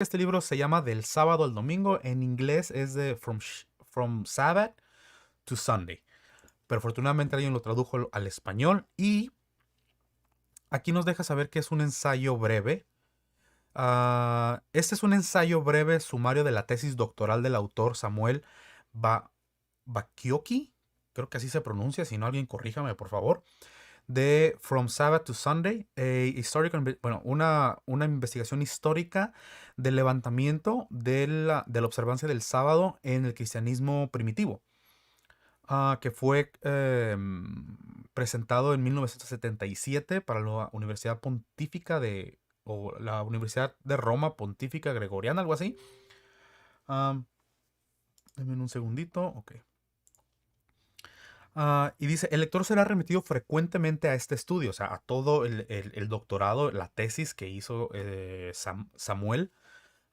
Este libro se llama Del sábado al domingo. En inglés es de From Sabbath to Sunday. Pero afortunadamente alguien lo tradujo al español. Y aquí nos deja saber que es un ensayo breve. Este es un ensayo breve sumario de la tesis doctoral del autor Samuel ba Bakioki. Creo que así se pronuncia. Si no, alguien corríjame, por favor. De From Sabbath to Sunday, bueno, una investigación histórica del levantamiento de la observancia del sábado en el cristianismo primitivo, que fue presentado en 1977 para la Universidad Pontífica o la Universidad de Roma Pontífica Gregoriana, algo así. Ah, Denme un segundito, ok. Y dice, el lector será remitido frecuentemente a este estudio, o sea, a todo el doctorado, la tesis que hizo Samuel.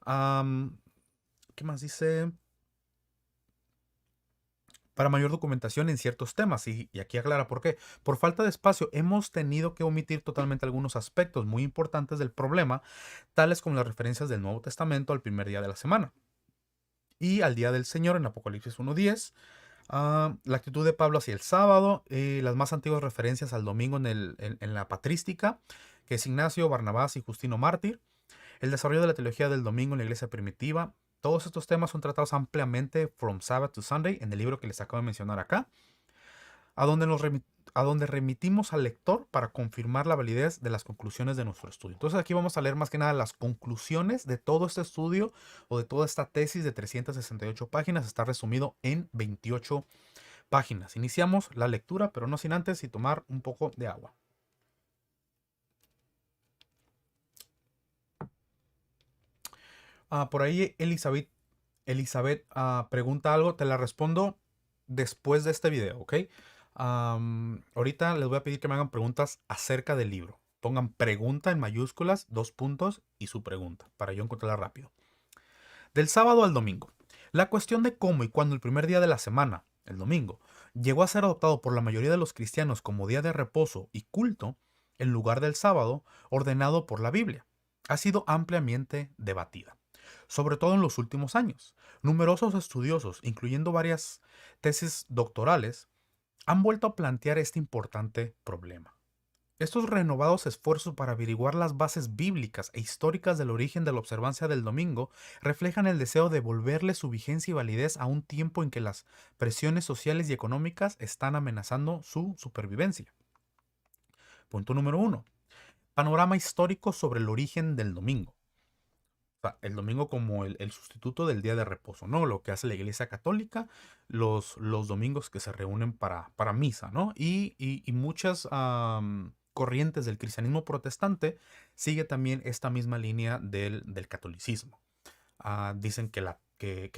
Am, ¿Qué más dice? Para mayor documentación en ciertos temas, y aquí aclara por qué. Por falta de espacio, hemos tenido que omitir totalmente algunos aspectos muy importantes del problema, tales como las referencias del Nuevo Testamento al primer día de la semana y al día del Señor en Apocalipsis 1:10. La actitud de Pablo hacia el sábado, las más antiguas referencias al domingo en la patrística, que es Ignacio, Barnabás y Justino Mártir, el desarrollo de la teología del domingo en la iglesia primitiva. Todos estos temas son tratados ampliamente From Sabbath to Sunday en el libro que les acabo de mencionar acá, a donde, a donde remitimos al lector para confirmar la validez de las conclusiones de nuestro estudio. Entonces aquí vamos a leer más que nada las conclusiones de todo este estudio o de toda esta tesis de 368 páginas. Está resumido en 28 páginas. Iniciamos la lectura, pero no sin antes y tomar un poco de agua. Por ahí Elizabeth pregunta algo, te la respondo después de este video, ¿ok? Ahorita les voy a pedir que me hagan preguntas acerca del libro. Pongan pregunta en mayúsculas, 2 puntos y su pregunta, para yo encontrarla rápido. Del sábado al domingo. La cuestión de cómo y cuándo el primer día de la semana, el domingo, llegó a ser adoptado por la mayoría de los cristianos como día de reposo y culto, en lugar del sábado, ordenado por la Biblia, ha sido ampliamente debatida, sobre todo en los últimos años. Numerosos estudiosos, incluyendo varias tesis doctorales, han vuelto a plantear este importante problema. Estos renovados esfuerzos para averiguar las bases bíblicas e históricas del origen de la observancia del domingo reflejan el deseo de devolverle su vigencia y validez a un tiempo en que las presiones sociales y económicas están amenazando su supervivencia. Punto número 1. Panorama histórico sobre el origen del domingo. O sea, el domingo como el sustituto del día de reposo, ¿no? Lo que hace la Iglesia Católica los domingos que se reúnen para misa, ¿no? Y muchas corrientes del cristianismo protestante sigue también esta misma línea del catolicismo. Dicen que la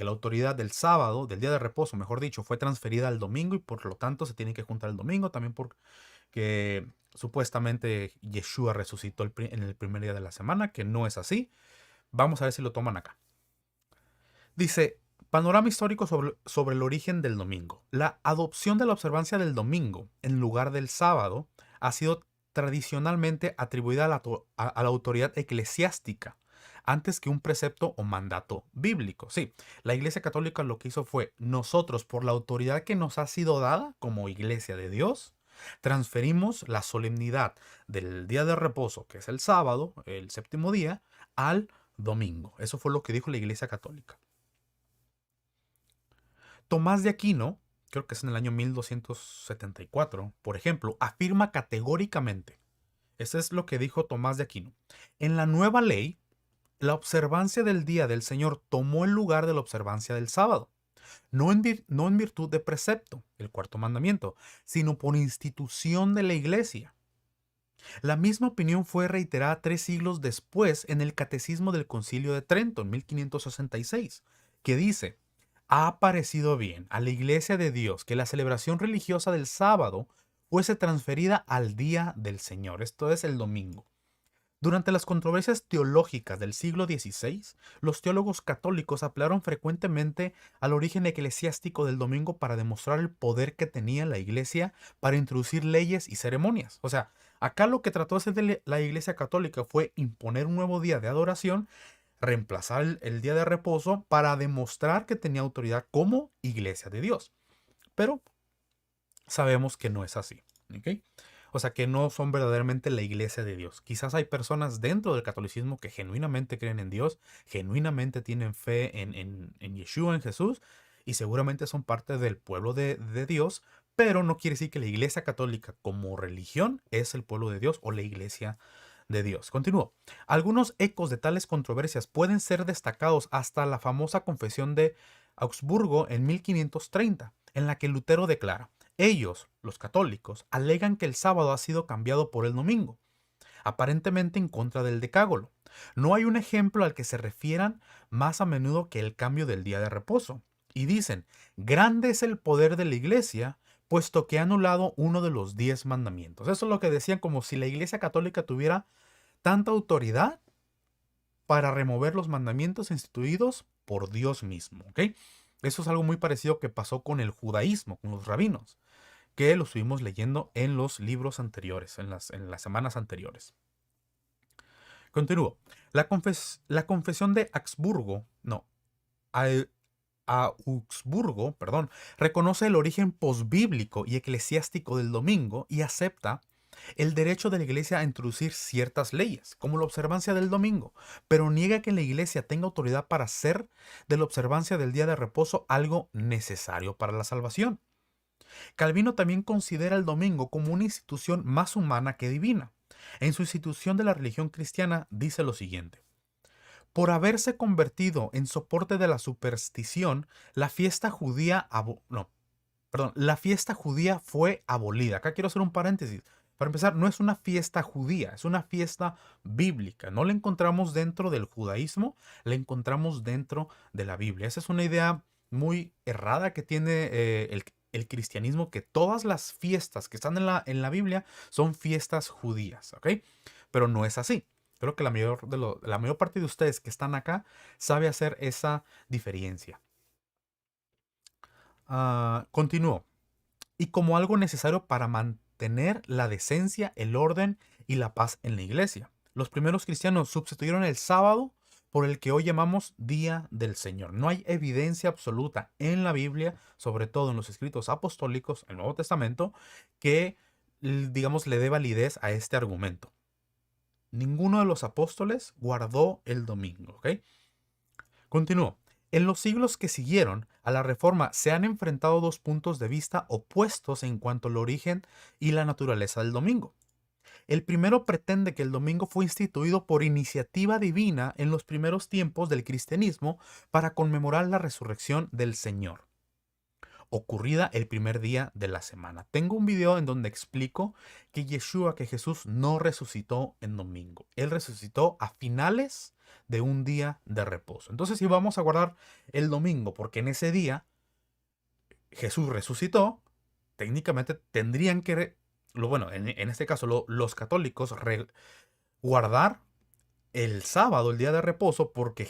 autoridad del sábado, del día de reposo, mejor dicho, fue transferida al domingo y por lo tanto se tiene que juntar el domingo, también porque supuestamente Yeshua resucitó en el primer día de la semana, que no es así. Vamos a ver si lo toman acá. Dice, panorama histórico sobre el origen del domingo. La adopción de la observancia del domingo en lugar del sábado ha sido tradicionalmente atribuida a la autoridad eclesiástica antes que un precepto o mandato bíblico. Sí, la Iglesia Católica lo que hizo fue, nosotros por la autoridad que nos ha sido dada como Iglesia de Dios, transferimos la solemnidad del día de reposo, que es el sábado, el séptimo día, al domingo. Eso fue lo que dijo la Iglesia Católica. Tomás de Aquino, creo que es en el año 1274, por ejemplo, afirma categóricamente, eso es lo que dijo Tomás de Aquino, en la nueva ley, la observancia del día del Señor tomó el lugar de la observancia del sábado, no en virtud de precepto, el cuarto mandamiento, sino por institución de la Iglesia. La misma opinión fue reiterada 3 siglos después en el Catecismo del Concilio de Trento, en 1566, que dice, ha parecido bien a la Iglesia de Dios que la celebración religiosa del sábado fuese transferida al día del Señor, esto es el domingo. Durante las controversias teológicas del siglo XVI, los teólogos católicos apelaron frecuentemente al origen eclesiástico del domingo para demostrar el poder que tenía la Iglesia para introducir leyes y ceremonias. O sea, acá lo que trató de hacer la Iglesia Católica fue imponer un nuevo día de adoración reemplazar el día de reposo para demostrar que tenía autoridad como iglesia de Dios. Pero sabemos que no es así. ¿Ok? O sea, que no son verdaderamente la iglesia de Dios. Quizás hay personas dentro del catolicismo que genuinamente creen en Dios, genuinamente tienen fe en Yeshua, en Jesús, y seguramente son parte del pueblo de Dios, pero no quiere decir que la iglesia católica como religión es el pueblo de Dios o la iglesia de Dios. Continúo. Algunos ecos de tales controversias pueden ser destacados hasta la famosa confesión de Augsburgo en 1530, en la que Lutero declara: ellos, los católicos, alegan que el sábado ha sido cambiado por el domingo, aparentemente en contra del decágolo. No hay un ejemplo al que se refieran más a menudo que el cambio del día de reposo. Y dicen: grande es el poder de la iglesia, puesto que ha anulado uno de los 10 mandamientos. Eso es lo que decían, como si la iglesia católica tuviera tanta autoridad para remover los mandamientos instituidos por Dios mismo. ¿Ok? Eso es algo muy parecido que pasó con el judaísmo, con los rabinos, que lo estuvimos leyendo en los libros anteriores, en las semanas anteriores. Continúo. La confesión de Augsburgo, no, Augsburgo, perdón, reconoce el origen posbíblico y eclesiástico del domingo y acepta el derecho de la iglesia a introducir ciertas leyes, como la observancia del domingo, pero niega que la iglesia tenga autoridad para hacer de la observancia del día de reposo algo necesario para la salvación. Calvino también considera el domingo como una institución más humana que divina. En su institución de la religión cristiana dice lo siguiente: por haberse convertido en soporte de la superstición, la fiesta judía la fiesta judía fue abolida. Acá quiero hacer un paréntesis. Para empezar, no es una fiesta judía, es una fiesta bíblica. No la encontramos dentro del judaísmo, la encontramos dentro de la Biblia. Esa es una idea muy errada que tiene el cristianismo, que todas las fiestas que están en la Biblia son fiestas judías, ¿ok? Pero no es así. Creo que la mayor parte de ustedes que están acá sabe hacer esa diferencia. Continúo. Y como algo necesario para mantener la decencia, el orden y la paz en la iglesia. Los primeros cristianos sustituyeron el sábado por el que hoy llamamos Día del Señor. No hay evidencia absoluta en la Biblia, sobre todo en los escritos apostólicos, el Nuevo Testamento, que, digamos, le dé validez a este argumento. Ninguno de los apóstoles guardó el domingo, ¿ok? Continúo. En los siglos que siguieron a la Reforma se han enfrentado dos puntos de vista opuestos en cuanto al origen y la naturaleza del domingo. El primero pretende que el domingo fue instituido por iniciativa divina en los primeros tiempos del cristianismo para conmemorar la resurrección del Señor, ocurrida el primer día de la semana. Tengo un video en donde explico que Jesús no resucitó en domingo. Él resucitó a finales de un día de reposo. Entonces, si vamos a guardar el domingo, porque en ese día Jesús resucitó, técnicamente tendrían que, bueno, en este caso los católicos, guardar el sábado, el día de reposo, porque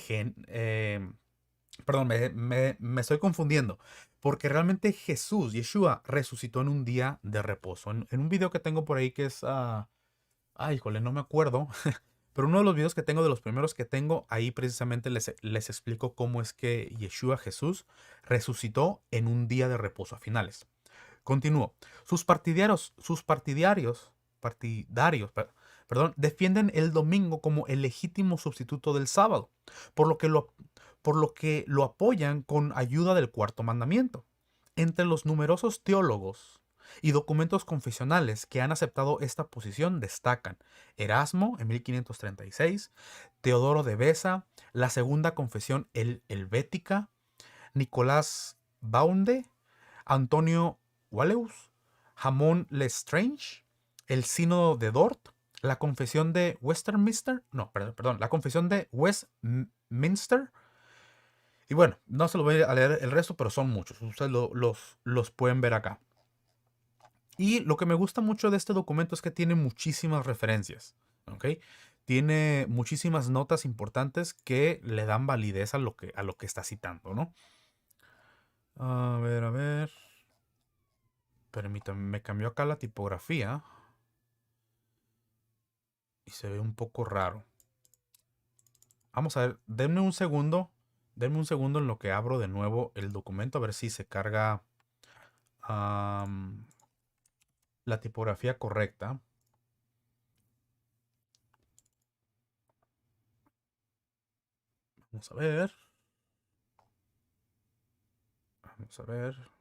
perdón, me estoy confundiendo. Porque realmente Yeshua, resucitó en un día de reposo. En un video que tengo por ahí que es... ay, híjole, no me acuerdo. Pero uno de los videos que tengo, de los primeros que tengo, ahí precisamente les explico cómo es que Yeshua, Jesús, resucitó en un día de reposo a finales. Continúo. Perdón, defienden el domingo como el legítimo sustituto del sábado, por lo que lo apoyan con ayuda del cuarto mandamiento. Entre los numerosos teólogos y documentos confesionales que han aceptado esta posición destacan Erasmo en 1536, Teodoro de Besa, la Segunda Confesión Helvética, Nicolás Baunde, Antonio Walleus, Jamón Lestrange, el Sínodo de Dort, la Confesión de Westminster, no, perdón, la Confesión de Westminster. Y bueno, no se lo voy a leer el resto, pero son muchos. Ustedes los pueden ver acá. Y lo que me gusta mucho de este documento es que tiene muchísimas referencias. ¿Ok? Tiene muchísimas notas importantes que le dan validez a lo que está citando, ¿no? A ver, a ver. Permítanme, me cambió acá la tipografía. Y se ve un poco raro. Vamos a ver, denme un segundo. Denme un segundo en lo que abro de nuevo el documento a ver si se carga la tipografía correcta. Vamos a ver. Vamos a ver.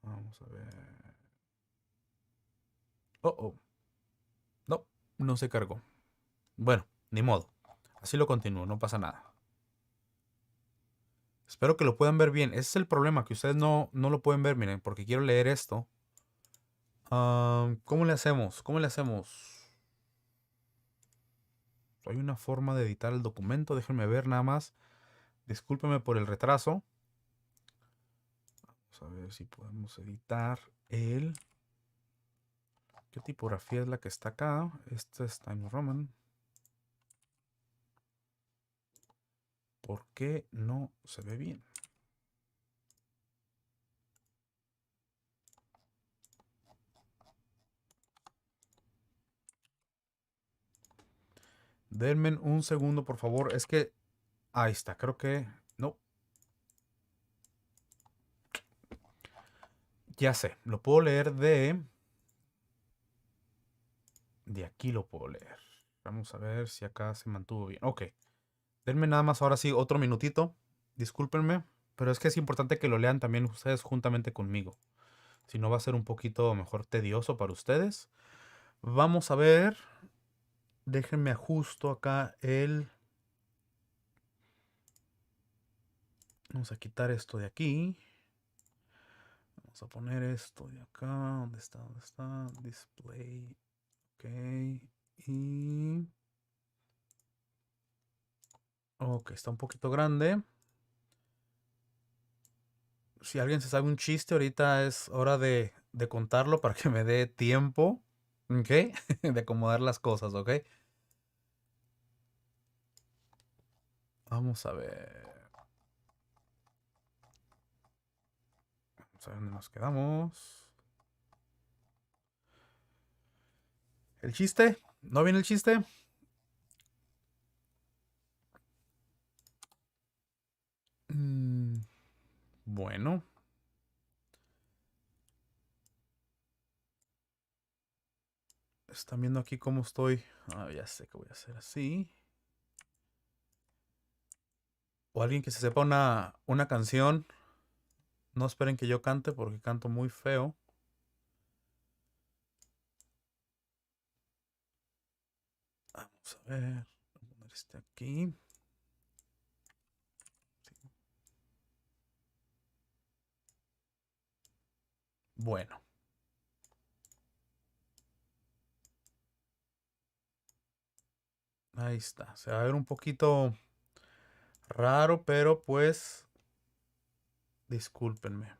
Vamos a ver. Oh, oh. No, no se cargó. Bueno, ni modo. Así lo continúo, no pasa nada. Espero que lo puedan ver bien. Ese es el problema, que ustedes no lo pueden ver, miren, porque quiero leer esto. ¿Cómo le hacemos? ¿Cómo le hacemos? Hay una forma de editar el documento. Déjenme ver nada más. Discúlpeme por el retraso. Vamos a ver si podemos editar el... ¿Qué tipografía es la que está acá? Esta es Times Roman. ¿Por qué no se ve bien? Denme un segundo, por favor. Es que... Ahí está, creo que... No. Ya sé, lo puedo leer de... De aquí lo puedo leer. Vamos a ver si acá se mantuvo bien. Ok. Denme nada más ahora sí otro minutito. Discúlpenme, pero es que es importante que lo lean también ustedes juntamente conmigo. Si no va a ser un poquito mejor tedioso para ustedes. Vamos a ver. Déjenme ajusto acá el... Vamos a quitar esto de aquí. Vamos a poner esto de acá. ¿Dónde está? ¿Dónde está? Display. Ok. Y... Ok, está un poquito grande. Si alguien se sabe un chiste, ahorita es hora de contarlo para que me dé tiempo. ¿Ok? De acomodar las cosas, ¿ok? Vamos a ver. Vamos a ver dónde nos quedamos. ¿El chiste? ¿No viene el chiste? Bueno. Están viendo aquí cómo estoy. Ya sé que voy a hacer así. O alguien que se sepa una canción. No esperen que yo cante porque canto muy feo. Vamos a ver. Voy a poner este aquí. Sí. Bueno. Ahí está. Se va a ver un poquito raro, pero pues discúlpenme.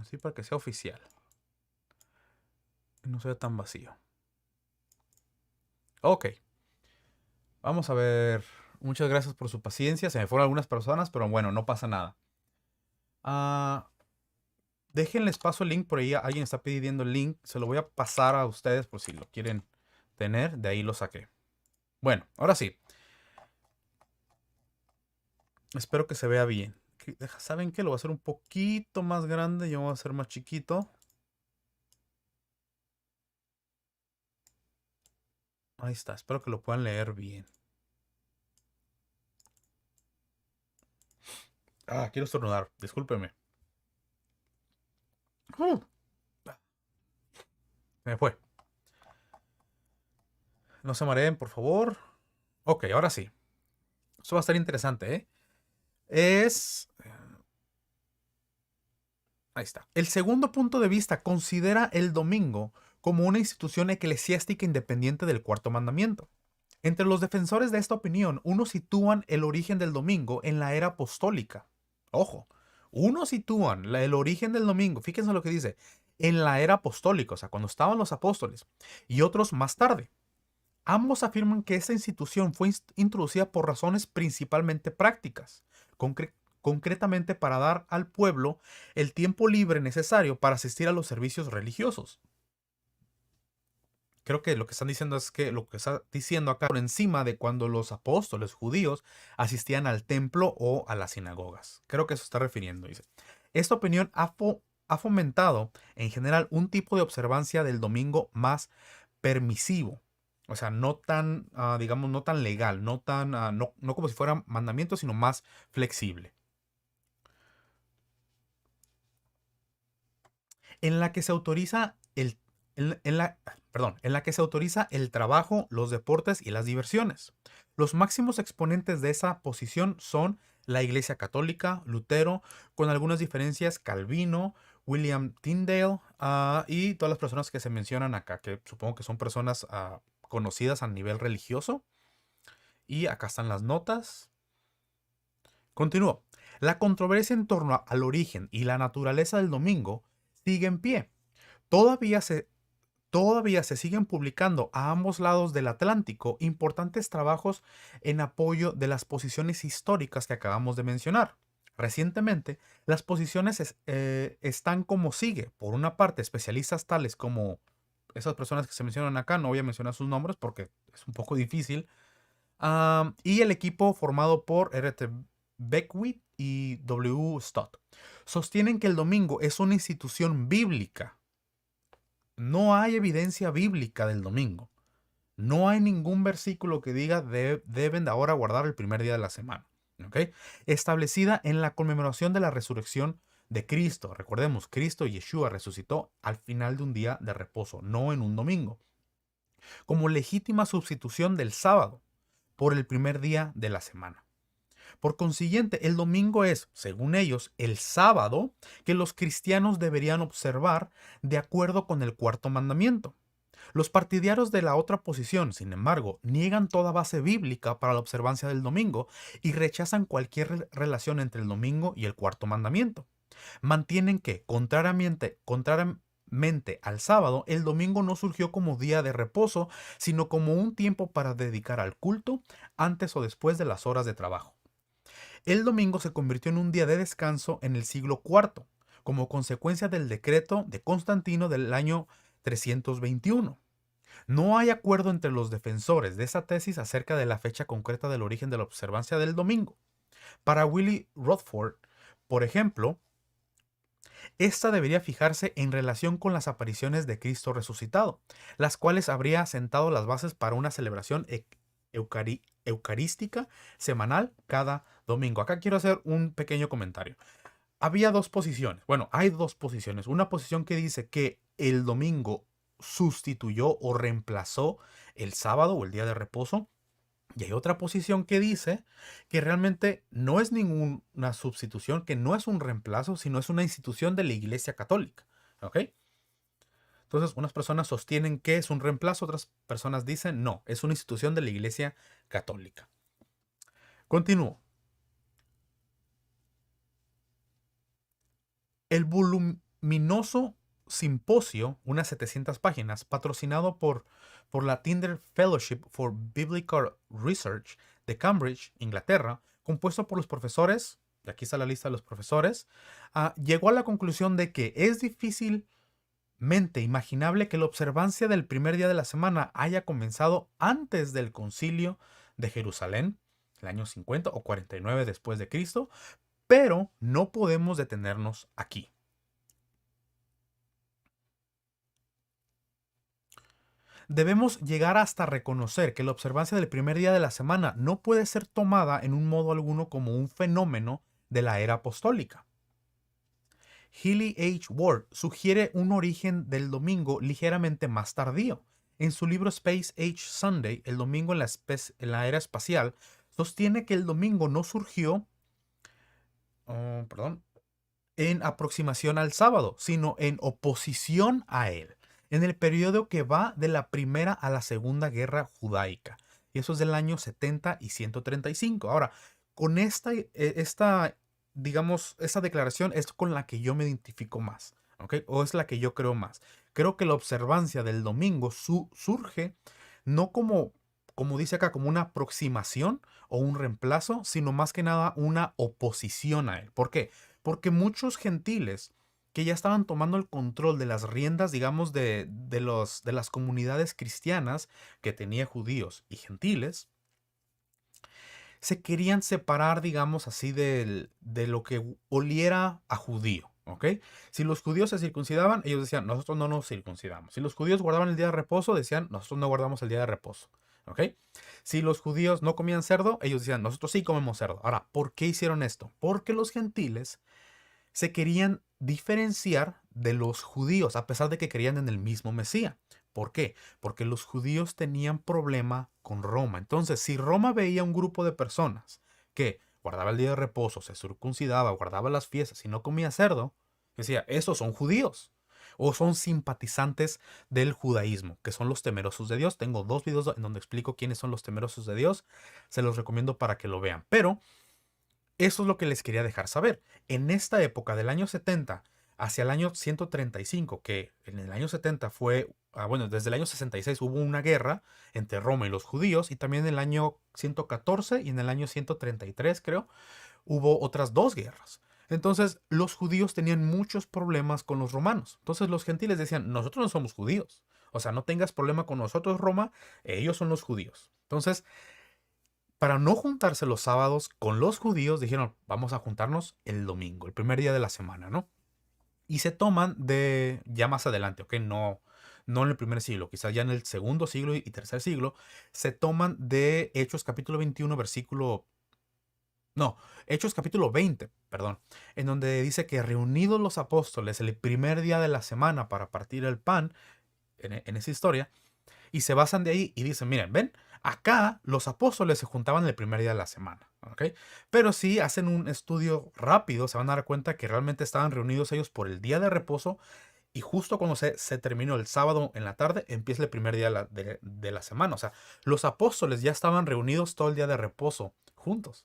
Así para que sea oficial. Y no sea tan vacío. Ok. Vamos a ver. Muchas gracias por su paciencia. Se me fueron algunas personas, pero bueno, no pasa nada. Déjenles paso el link por ahí. Alguien está pidiendo el link. Se lo voy a pasar a ustedes por si lo quieren tener. De ahí lo saqué. Bueno, ahora sí. Espero que se vea bien. ¿Saben qué? Lo voy a hacer un poquito más grande. Yo voy a hacer más chiquito. Ahí está. Espero que lo puedan leer bien. Quiero estornudar. Discúlpeme. Se me fue. No se mareen, por favor. Ok, ahora sí. Esto va a estar interesante, ¿eh? Ahí está. El segundo punto de vista considera el domingo como una institución eclesiástica independiente del cuarto mandamiento. Entre los defensores de esta opinión, unos sitúan el origen del domingo en la era apostólica. Ojo, unos sitúan el origen del domingo, fíjense lo que dice, en la era apostólica, o sea, cuando estaban los apóstoles, y otros más tarde. Ambos afirman que esta institución fue introducida por razones principalmente prácticas, concretamente para dar al pueblo el tiempo libre necesario para asistir a los servicios religiosos. Creo que lo que están diciendo es que lo que está diciendo acá por encima de cuando los apóstoles judíos asistían al templo o a las sinagogas. Creo que eso está refiriendo, dice. Esta opinión ha fomentado en general un tipo de observancia del domingo más permisivo. O sea, no tan, digamos, no tan legal, no tan, no como si fuera mandamiento, sino más flexible. En la que se autoriza en la que se autoriza el trabajo, los deportes y las diversiones. Los máximos exponentes de esa posición son la Iglesia Católica, Lutero, con algunas diferencias, Calvino, William Tyndale, y todas las personas que se mencionan acá, que supongo que son personas conocidas a nivel religioso. Y acá están las notas. Continúo. La controversia en torno al origen y la naturaleza del domingo sigue en pie. Todavía se siguen publicando a ambos lados del Atlántico importantes trabajos en apoyo de las posiciones históricas que acabamos de mencionar. Recientemente, las posiciones están como sigue. Por una parte, especialistas tales como esas personas que se mencionan acá, no voy a mencionar sus nombres porque es un poco difícil, y el equipo formado por R.T. Beckwith y W. Stott sostienen que el domingo es una institución bíblica. No hay evidencia bíblica del domingo. No hay ningún versículo que diga deben de ahora guardar el primer día de la semana. ¿Ok? Establecida en la conmemoración de la resurrección de Cristo. Recordemos, Cristo Yeshua resucitó al final de un día de reposo, no en un domingo. Como legítima sustitución del sábado por el primer día de la semana. Por consiguiente, el domingo es, según ellos, el sábado que los cristianos deberían observar de acuerdo con el cuarto mandamiento. Los partidarios de la otra posición, sin embargo, niegan toda base bíblica para la observancia del domingo y rechazan cualquier relación entre el domingo y el cuarto mandamiento. Mantienen que, contrariamente al sábado, el domingo no surgió como día de reposo, sino como un tiempo para dedicar al culto antes o después de las horas de trabajo. El domingo se convirtió en un día de descanso en el siglo IV, como consecuencia del decreto de Constantino del año 321. No hay acuerdo entre los defensores de esa tesis acerca de la fecha concreta del origen de la observancia del domingo. Para Willie Rutherford, por ejemplo, esta debería fijarse en relación con las apariciones de Cristo resucitado, las cuales habría sentado las bases para una celebración eucarística semanal cada domingo. Acá quiero hacer un pequeño comentario. Había dos posiciones. Bueno, hay dos posiciones. Una posición que dice que el domingo sustituyó o reemplazó el sábado o el día de reposo. Y hay otra posición que dice que realmente no es ninguna sustitución, que no es un reemplazo, sino es una institución de la Iglesia Católica. ¿Ok? Entonces, unas personas sostienen que es un reemplazo, otras personas dicen no, es una institución de la Iglesia Católica. Continúo. El voluminoso simposio, unas 700 páginas, patrocinado por la Tyndale Fellowship for Biblical Research de Cambridge, Inglaterra, compuesto por los profesores, y aquí está la lista de los profesores, llegó a la conclusión de que es difícilmente imaginable que la observancia del primer día de la semana haya comenzado antes del concilio de Jerusalén, el año 50 o 49 después de Cristo, pero no podemos detenernos aquí. Debemos llegar hasta reconocer que la observancia del primer día de la semana no puede ser tomada en un modo alguno como un fenómeno de la era apostólica. Healy H. Ward sugiere un origen del domingo ligeramente más tardío. En su libro Space Age Sunday, el domingo en la era espacial, sostiene que el domingo no surgió en aproximación al sábado, sino en oposición a él, en el periodo que va de la primera a la segunda guerra judaica. Y eso es del año 70 y 135. Ahora, con digamos, esta declaración es con la que yo me identifico más, ¿ok? O es la que yo creo más. Creo que la observancia del domingo surge no como como dice acá, como una aproximación o un reemplazo, sino más que nada una oposición a él. ¿Por qué? Porque muchos gentiles que ya estaban tomando el control de las riendas, digamos, de las comunidades cristianas que tenía judíos y gentiles, se querían separar, digamos así, de lo que oliera a judío, ¿ok? Si los judíos se circuncidaban, ellos decían, nosotros no nos circuncidamos. Si los judíos guardaban el día de reposo, decían, nosotros no guardamos el día de reposo, ¿ok? Si los judíos no comían cerdo, ellos decían, nosotros sí comemos cerdo. Ahora, ¿por qué hicieron esto? Porque los gentiles se querían diferenciar de los judíos, a pesar de que creían en el mismo Mesías. ¿Por qué? Porque los judíos tenían problema con Roma. Entonces, si Roma veía un grupo de personas que guardaba el día de reposo, se circuncidaba, guardaba las fiestas y no comía cerdo, decía, esos son judíos. O son simpatizantes del judaísmo, que son los temerosos de Dios. Tengo 2 videos en donde explico quiénes son los temerosos de Dios. Se los recomiendo para que lo vean. Pero eso es lo que les quería dejar saber. En esta época del año 70 hacia el año 135, que en el año 70 fue, bueno, desde el año 66 hubo una guerra entre Roma y los judíos, y también en el año 114 y en el año 133, creo, hubo otras 2 guerras. Entonces, los judíos tenían muchos problemas con los romanos. Entonces, los gentiles decían, nosotros no somos judíos. O sea, no tengas problema con nosotros, Roma, ellos son los judíos. Entonces, para no juntarse los sábados con los judíos, dijeron, vamos a juntarnos el domingo, el primer día de la semana, ¿no? Y se toman de, ya más adelante, ¿ok? No, no en el primer siglo, quizás ya en el segundo siglo y tercer siglo, se toman de Hechos capítulo 21, versículo... No, Hechos capítulo 20, perdón, en donde dice que reunidos los apóstoles el primer día de la semana para partir el pan, en esa historia, y se basan de ahí y dicen, miren, ven, acá los apóstoles se juntaban el primer día de la semana, ¿ok? Pero si hacen un estudio rápido, se van a dar cuenta que realmente estaban reunidos ellos por el día de reposo, y justo cuando se terminó el sábado en la tarde, empieza el primer día de la semana. O sea, los apóstoles ya estaban reunidos todo el día de reposo juntos.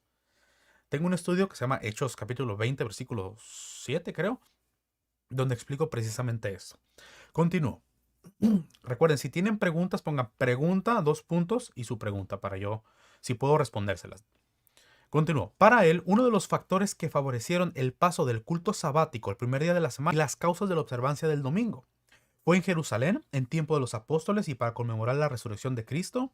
Tengo un estudio que se llama Hechos capítulo 20, versículo 7, creo, donde explico precisamente esto. Continúo. Recuerden, si tienen preguntas, pongan pregunta, 2 puntos y su pregunta para yo, si puedo respondérselas. Continúo. Para él, uno de los factores que favorecieron el paso del culto sabático el primer día de la semana y las causas de la observancia del domingo fue en Jerusalén, en tiempo de los apóstoles y para conmemorar la resurrección de Cristo,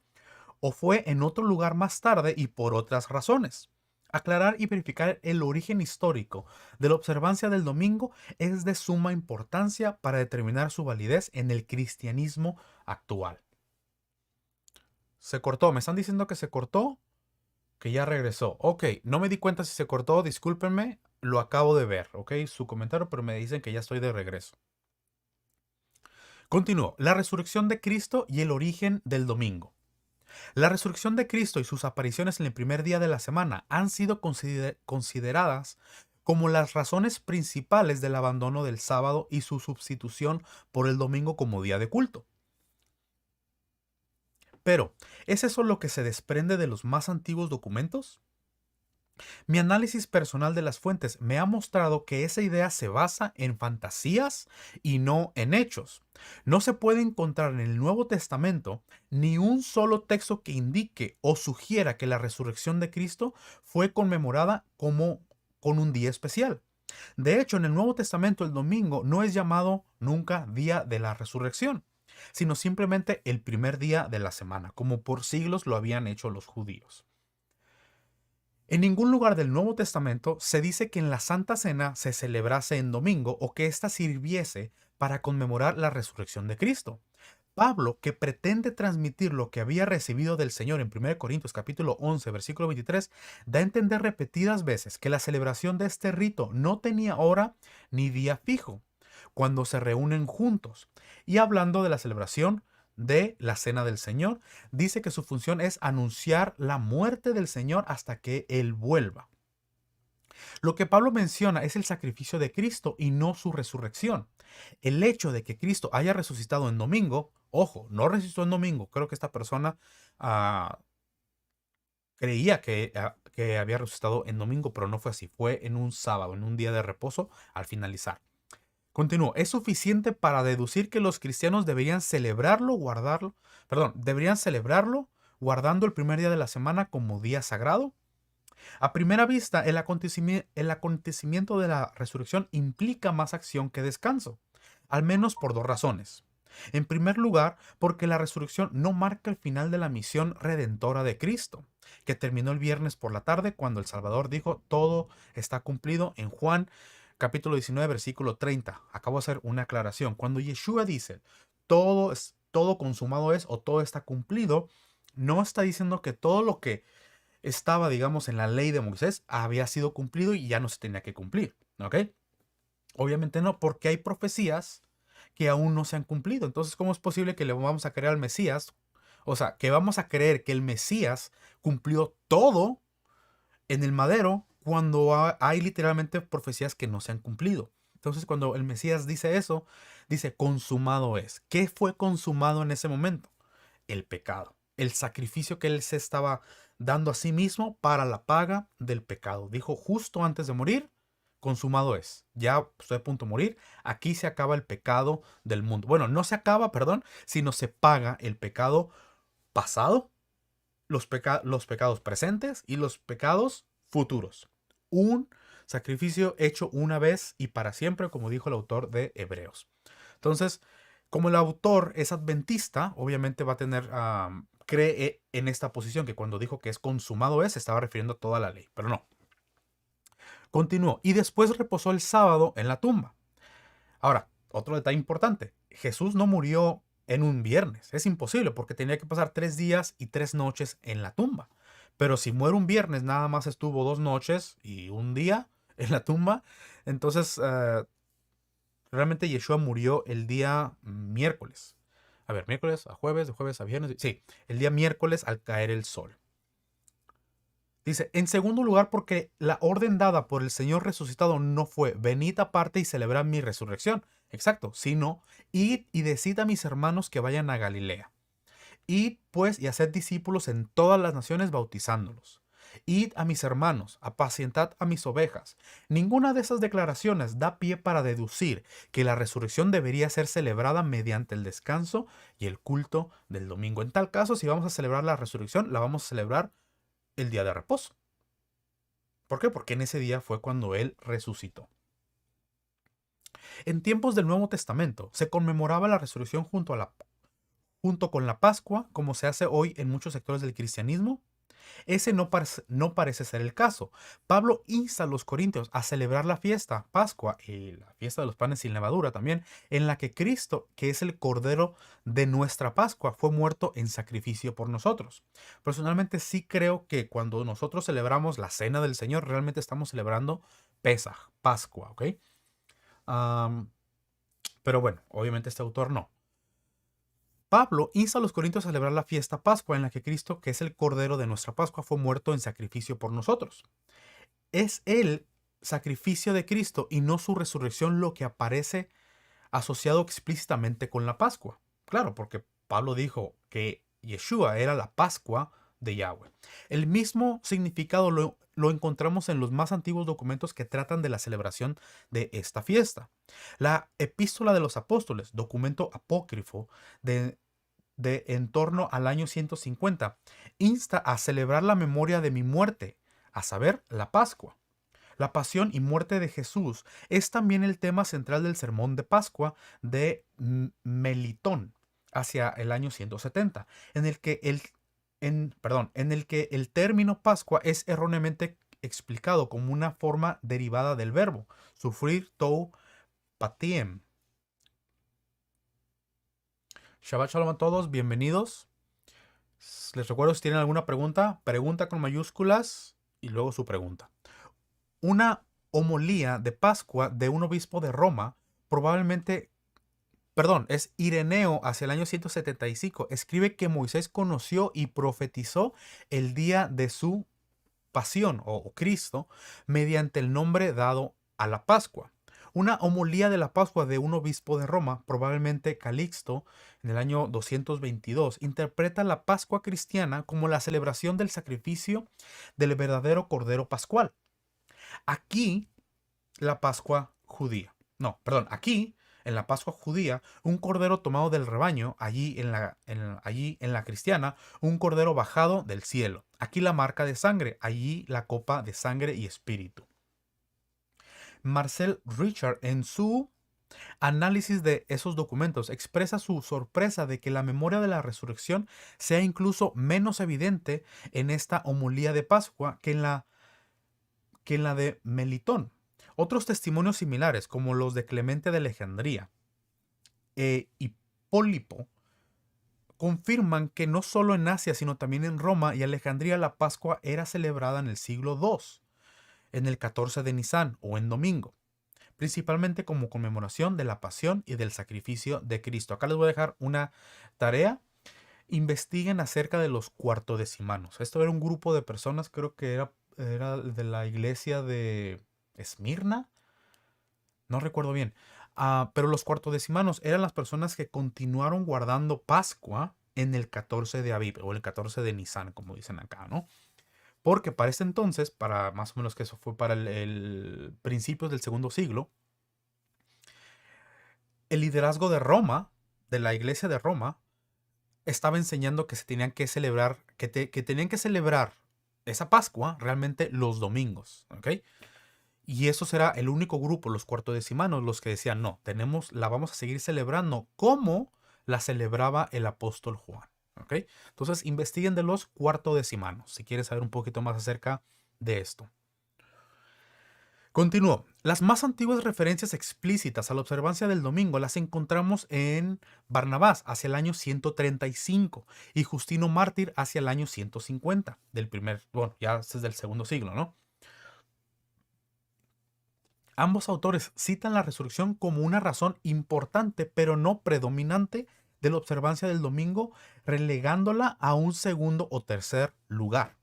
o fue en otro lugar más tarde y por otras razones. Aclarar y verificar el origen histórico de la observancia del domingo es de suma importancia para determinar su validez en el cristianismo actual. Se cortó, me están diciendo que se cortó, que ya regresó. Ok, no me di cuenta si se cortó, discúlpenme, lo acabo de ver, ok, su comentario, pero me dicen que ya estoy de regreso. Continúo, la resurrección de Cristo y el origen del domingo. La resurrección de Cristo y sus apariciones en el primer día de la semana han sido consideradas como las razones principales del abandono del sábado y su sustitución por el domingo como día de culto. Pero, ¿es eso lo que se desprende de los más antiguos documentos? Mi análisis personal de las fuentes me ha mostrado que esa idea se basa en fantasías y no en hechos. No se puede encontrar en el Nuevo Testamento ni un solo texto que indique o sugiera que la resurrección de Cristo fue conmemorada como con un día especial. De hecho, en el Nuevo Testamento el domingo no es llamado nunca día de la resurrección, sino simplemente el primer día de la semana, como por siglos lo habían hecho los judíos. En ningún lugar del Nuevo Testamento se dice que en la Santa Cena se celebrase en domingo o que ésta sirviese para conmemorar la resurrección de Cristo. Pablo, que pretende transmitir lo que había recibido del Señor en 1 Corintios capítulo 11, versículo 23, da a entender repetidas veces que la celebración de este rito no tenía hora ni día fijo, cuando se reúnen juntos. Y hablando de la celebración de la Cena del Señor, dice que su función es anunciar la muerte del Señor hasta que Él vuelva. Lo que Pablo menciona es el sacrificio de Cristo y no su resurrección. El hecho de que Cristo haya resucitado en domingo, ojo, no resucitó en domingo, creo que esta persona creía que había resucitado en domingo, pero no fue así, fue en un sábado, en un día de reposo al finalizar. Continúo. Es suficiente para deducir que los cristianos deberían celebrarlo, guardando el primer día de la semana como día sagrado. A primera vista, el acontecimiento de la resurrección implica más acción que descanso, al menos por dos razones. En primer lugar, porque la resurrección no marca el final de la misión redentora de Cristo, que terminó el viernes por la tarde cuando el Salvador dijo todo está cumplido en Juan capítulo 19 versículo 30. Acabo de hacer una aclaración. Cuando Yeshua dice todo consumado es o todo está cumplido, no está diciendo que todo lo que estaba, digamos, en la ley de Moisés había sido cumplido y ya no se tenía que cumplir, ¿ok? Obviamente no, porque hay profecías que aún no se han cumplido. Entonces, ¿cómo es posible que le vamos a creer al Mesías? O sea, que vamos a creer que el Mesías cumplió todo en el madero cuando hay literalmente profecías que no se han cumplido. Entonces, cuando el Mesías dice eso, dice consumado es. ¿Qué fue consumado en ese momento? El pecado, el sacrificio que él se estaba dando a sí mismo para la paga del pecado. Dijo justo antes de morir, consumado es. Ya estoy a punto de morir. Aquí se acaba el pecado del mundo. Bueno, no se acaba, perdón, sino se paga el pecado pasado, los pecados presentes y los pecados futuros. Un sacrificio hecho una vez y para siempre, como dijo el autor de Hebreos. Entonces, como el autor es adventista, obviamente va a tener, cree en esta posición, que cuando dijo que es consumado es, se estaba refiriendo a toda la ley, pero no. Continuó, y después reposó el sábado en la tumba. Ahora, otro detalle importante, Jesús no murió en un viernes, es imposible porque tenía que pasar 3 días y 3 noches en la tumba. Pero si muere un viernes, nada más estuvo 2 noches y un día en la tumba, entonces realmente Yeshua murió el día miércoles. A ver, miércoles a jueves, de jueves a viernes. Sí, el día miércoles al caer el sol. Dice, en segundo lugar, porque la orden dada por el Señor resucitado no fue, venid aparte y celebrad mi resurrección. Exacto, sino, id y decid a mis hermanos que vayan a Galilea. Id pues y haced discípulos en todas las naciones bautizándolos. Id a mis hermanos, apacientad a mis ovejas. Ninguna de esas declaraciones da pie para deducir que la resurrección debería ser celebrada mediante el descanso y el culto del domingo. En tal caso, si vamos a celebrar la resurrección, la vamos a celebrar el día de reposo. ¿Por qué? Porque en ese día fue cuando Él resucitó. En tiempos del Nuevo Testamento se conmemoraba la resurrección junto con la Pascua, como se hace hoy en muchos sectores del cristianismo. Ese no parece ser el caso. Pablo insta a los corintios a celebrar la fiesta, Pascua, y la fiesta de los panes sin levadura también, en la que Cristo, que es el Cordero de nuestra Pascua, fue muerto en sacrificio por nosotros. Personalmente sí creo que cuando nosotros celebramos la Cena del Señor, realmente estamos celebrando Pesaj, Pascua, ¿ok? Pero bueno, obviamente este autor no. Pablo insta a los corintios a celebrar la fiesta Pascua en la que Cristo, que es el Cordero de nuestra Pascua, fue muerto en sacrificio por nosotros. Es el sacrificio de Cristo y no su resurrección lo que aparece asociado explícitamente con la Pascua. Claro, porque Pablo dijo que Yeshua era la Pascua de Yahweh. El mismo significado lo encontramos en los más antiguos documentos que tratan de la celebración de esta fiesta. La Epístola de los Apóstoles, documento apócrifo de en torno al año 150, insta a celebrar la memoria de mi muerte, a saber, la Pascua. La pasión y muerte de Jesús es también el tema central del sermón de Pascua de Melitón, hacia el año 170, en el que el término Pascua es erróneamente explicado como una forma derivada del verbo sufrir tou patiem. Shabbat Shalom a todos, bienvenidos. Les recuerdo, si tienen alguna pregunta, pregunta con mayúsculas y luego su pregunta. Una homilía de Pascua de un obispo de Roma, es Ireneo, hacia el año 175, escribe que Moisés conoció y profetizó el día de su pasión o Cristo mediante el nombre dado a la Pascua. Una homilía de la Pascua de un obispo de Roma, probablemente Calixto, en el año 222, interpreta la Pascua cristiana como la celebración del sacrificio del verdadero Cordero Pascual. Aquí, la Pascua judía. No, perdón, aquí en la Pascua judía, un cordero tomado del rebaño, allí en la cristiana, un cordero bajado del cielo. Aquí la marca de sangre, allí la copa de sangre y espíritu. Marcel Richard, en su análisis de esos documentos, expresa su sorpresa de que la memoria de la resurrección sea incluso menos evidente en esta homilía de Pascua que en la de Melitón. Otros testimonios similares, como los de Clemente de Alejandría y Pólipo, confirman que no solo en Asia, sino también en Roma y Alejandría la Pascua era celebrada en el siglo II, en el 14 de Nisan o en domingo, principalmente como conmemoración de la pasión y del sacrificio de Cristo. Acá les voy a dejar una tarea. Investiguen acerca de los cuartodecimanos. Esto era un grupo de personas, creo que era de la iglesia de Esmirna, no recuerdo bien. Pero los cuartodecimanos eran las personas que continuaron guardando Pascua en el 14 de Aviv o el 14 de Nisan, como dicen acá, ¿no? Porque para ese entonces, para más o menos que eso fue para el principios del segundo siglo, el liderazgo de Roma, de la iglesia de Roma, estaba enseñando que se tenían que celebrar, que tenían que celebrar esa Pascua realmente los domingos, ¿ok? Y eso será el único grupo, los cuartodecimanos, los que decían, no, la vamos a seguir celebrando como la celebraba el apóstol Juan, ¿ok? Entonces investiguen de los cuartodecimanos, si quieres saber un poquito más acerca de esto. Continúo. Las más antiguas referencias explícitas a la observancia del domingo las encontramos en Barnabás hacia el año 135 y Justino Mártir hacia el año 150 bueno, ya desde el segundo siglo, ¿no? Ambos autores citan la resurrección como una razón importante, pero no predominante, de la observancia del domingo, relegándola a un segundo o tercer lugar.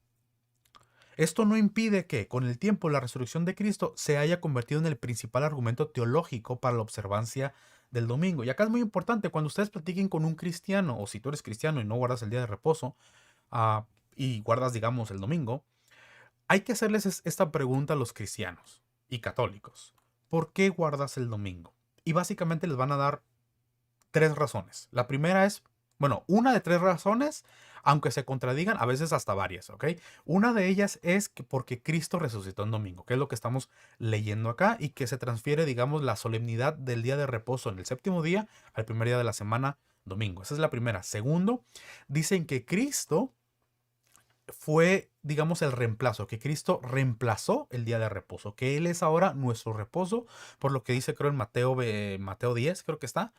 Esto no impide que, con el tiempo, la resurrección de Cristo se haya convertido en el principal argumento teológico para la observancia del domingo. Y acá es muy importante, cuando ustedes platiquen con un cristiano, o si tú eres cristiano y no guardas el día de reposo, y guardas, digamos, el domingo, hay que hacerles esta pregunta a los cristianos y católicos. ¿Por qué guardas el domingo? Y básicamente les van a dar tres razones. La primera es, bueno, una de tres razones, aunque se contradigan, a veces hasta varias, ¿ok? Una de ellas es que porque Cristo resucitó en domingo, que es lo que estamos leyendo acá, y que se transfiere, digamos, la solemnidad del día de reposo en el séptimo día al primer día de la semana, domingo. Esa es la primera. Segundo, dicen que Cristo fue, digamos, el reemplazo, que Cristo reemplazó el día de reposo, que Él es ahora nuestro reposo, por lo que dice, creo, en Mateo 10, creo que está,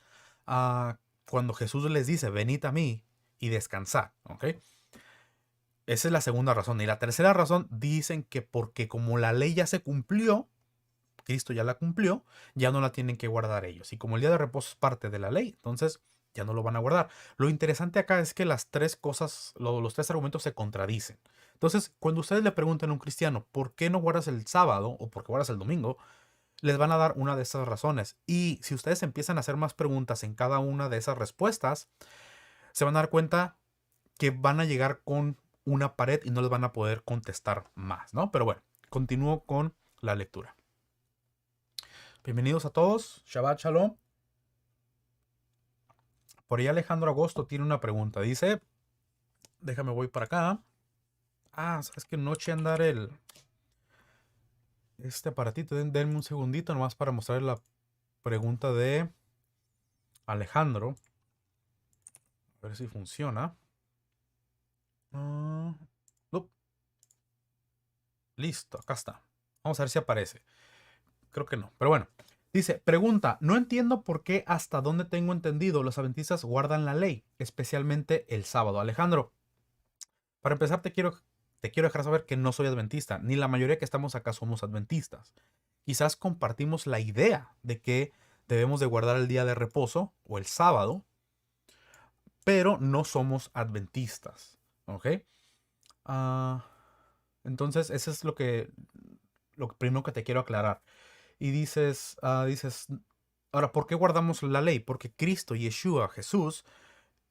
cuando Jesús les dice, venid a mí y descansad, ¿ok? Esa es la segunda razón. Y la tercera razón, dicen que porque como la ley ya se cumplió, Cristo ya la cumplió, ya no la tienen que guardar ellos. Y como el día de reposo es parte de la ley, entonces ya no lo van a guardar. Lo interesante acá es que las tres cosas, los tres argumentos se contradicen. Entonces, cuando ustedes le preguntan a un cristiano, ¿por qué no guardas el sábado o por qué guardas el domingo? Les van a dar una de esas razones. Y si ustedes empiezan a hacer más preguntas en cada una de esas respuestas, se van a dar cuenta que van a llegar con una pared y no les van a poder contestar más, ¿no? Pero bueno, continúo con la lectura. Bienvenidos a todos. Shabbat Shalom. Por ahí Alejandro Agosto tiene una pregunta. Dice, déjame voy para acá. ¿Sabes qué? No eché a andar este aparatito. Denme un segundito nomás para mostrar la pregunta de Alejandro. A ver si funciona. Nope. Listo, acá está. Vamos a ver si aparece. Creo que no, pero bueno. Dice, pregunta, no entiendo por qué hasta donde tengo entendido los adventistas guardan la ley, especialmente el sábado. Alejandro, para empezar te quiero dejar saber que no soy adventista, ni la mayoría que estamos acá somos adventistas. Quizás compartimos la idea de que debemos de guardar el día de reposo o el sábado, pero no somos adventistas, ¿ok? Entonces, eso es lo primero que te quiero aclarar. Y dices, ahora, ¿por qué guardamos la ley? Porque Cristo, Yeshua, Jesús,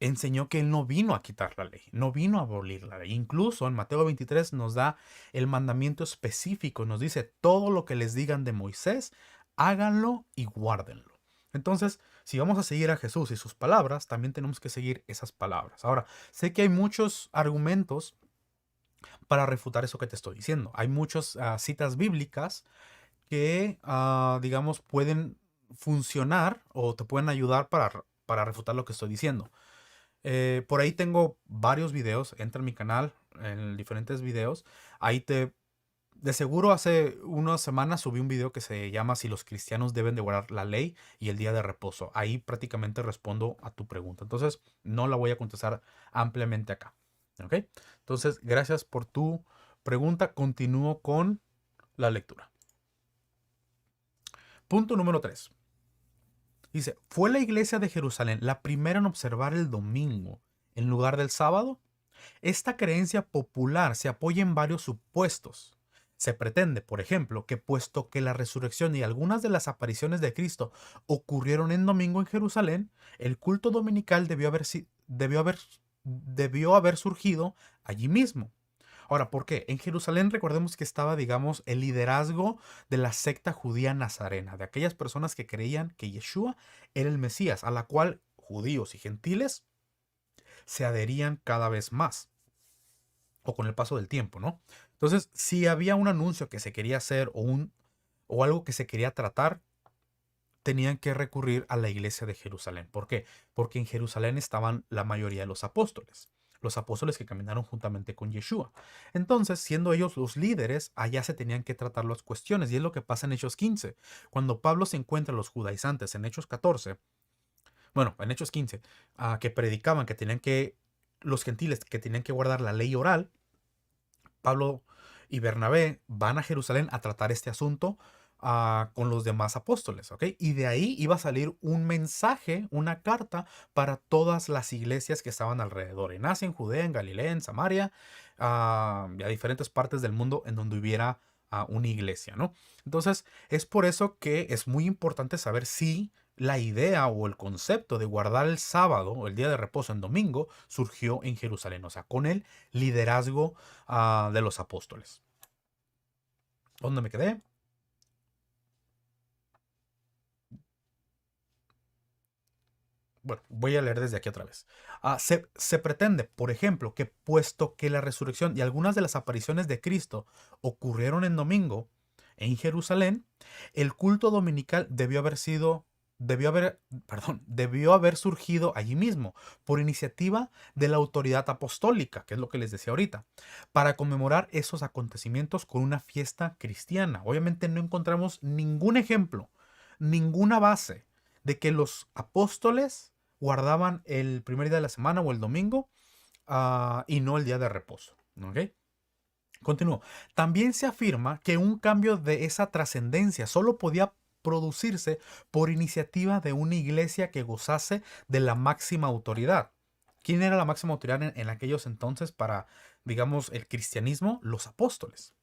enseñó que Él no vino a quitar la ley, no vino a abolir la ley. Incluso en Mateo 23 nos da el mandamiento específico, nos dice, todo lo que les digan de Moisés, háganlo y guárdenlo. Entonces, si vamos a seguir a Jesús y sus palabras, también tenemos que seguir esas palabras. Ahora, sé que hay muchos argumentos para refutar eso que te estoy diciendo. Hay muchas citas bíblicas que, digamos, pueden funcionar o te pueden ayudar para refutar lo que estoy diciendo. Por ahí tengo varios videos, entra en mi canal, en diferentes videos. Ahí de seguro hace unas semanas subí un video que se llama Si los cristianos deben de guardar la ley y el día de reposo. Ahí prácticamente respondo a tu pregunta. Entonces, no la voy a contestar ampliamente acá. ¿Ok? Entonces, gracias por tu pregunta. Continúo con la lectura. Punto número 3. Dice, ¿fue la iglesia de Jerusalén la primera en observar el domingo en lugar del sábado? Esta creencia popular se apoya en varios supuestos. Se pretende, por ejemplo, que puesto que la resurrección y algunas de las apariciones de Cristo ocurrieron en domingo en Jerusalén, el culto dominical debió haber surgido allí mismo. Ahora, ¿por qué? En Jerusalén recordemos que estaba, digamos, el liderazgo de la secta judía nazarena, de aquellas personas que creían que Yeshua era el Mesías, a la cual judíos y gentiles se adherían cada vez más, o con el paso del tiempo, ¿no? Entonces, si había un anuncio que se quería hacer o algo que se quería tratar, tenían que recurrir a la iglesia de Jerusalén. ¿Por qué? Porque en Jerusalén estaban la mayoría de los apóstoles que caminaron juntamente con Yeshua. Entonces, siendo ellos los líderes, allá se tenían que tratar las cuestiones, y es lo que pasa en Hechos 15. Cuando Pablo se encuentra a los judaizantes en Hechos 14, bueno, en Hechos 15, que predicaban que tenían que, los gentiles que tenían que guardar la ley oral, Pablo y Bernabé van a Jerusalén a tratar este asunto con los demás apóstoles, ¿ok? Y de ahí iba a salir un mensaje, una carta para todas las iglesias que estaban alrededor, en Asia, en Judea, en Galilea, en Samaria, y a diferentes partes del mundo en donde hubiera una iglesia, ¿no? Entonces, es por eso que es muy importante saber si la idea o el concepto de guardar el sábado o el día de reposo en domingo surgió en Jerusalén, o sea, con el liderazgo de los apóstoles. ¿Dónde me quedé? Bueno, voy a leer desde aquí otra vez. Se pretende, por ejemplo, que puesto que la resurrección y algunas de las apariciones de Cristo ocurrieron en domingo en Jerusalén, el culto dominical debió haber surgido allí mismo, por iniciativa de la autoridad apostólica, que es lo que les decía ahorita, para conmemorar esos acontecimientos con una fiesta cristiana. Obviamente no encontramos ningún ejemplo, ninguna base de que los apóstoles guardaban el primer día de la semana o el domingo y no el día de reposo. ¿Ok? Continúo. También se afirma que un cambio de esa trascendencia solo podía producirse por iniciativa de una iglesia que gozase de la máxima autoridad. ¿Quién era la máxima autoridad en aquellos entonces para, digamos, el cristianismo? Los apóstoles.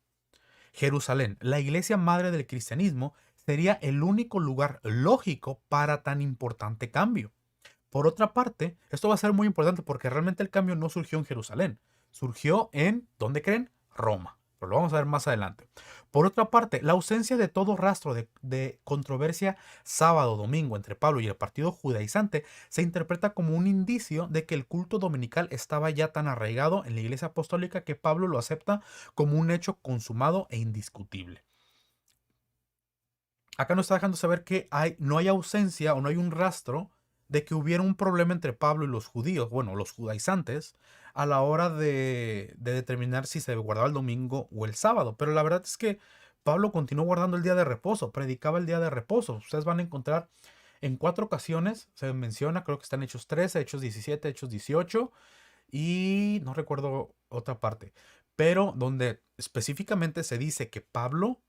Jerusalén, la iglesia madre del cristianismo, sería el único lugar lógico para tan importante cambio. Por otra parte, esto va a ser muy importante porque realmente el cambio no surgió en Jerusalén, surgió en, ¿dónde creen? Roma. Pero lo vamos a ver más adelante. Por otra parte, la ausencia de todo rastro de controversia sábado-domingo entre Pablo y el partido judaizante se interpreta como un indicio de que el culto dominical estaba ya tan arraigado en la iglesia apostólica que Pablo lo acepta como un hecho consumado e indiscutible. Acá nos está dejando saber que no hay ausencia o no hay un rastro de que hubiera un problema entre Pablo y los judíos, bueno, los judaizantes, a la hora de determinar si se guardaba el domingo o el sábado. Pero la verdad es que Pablo continuó guardando el día de reposo, predicaba el día de reposo. Ustedes van a encontrar en 4 ocasiones, se menciona, creo que están Hechos 13, Hechos 17, Hechos 18 y no recuerdo otra parte, pero donde específicamente se dice que Pablo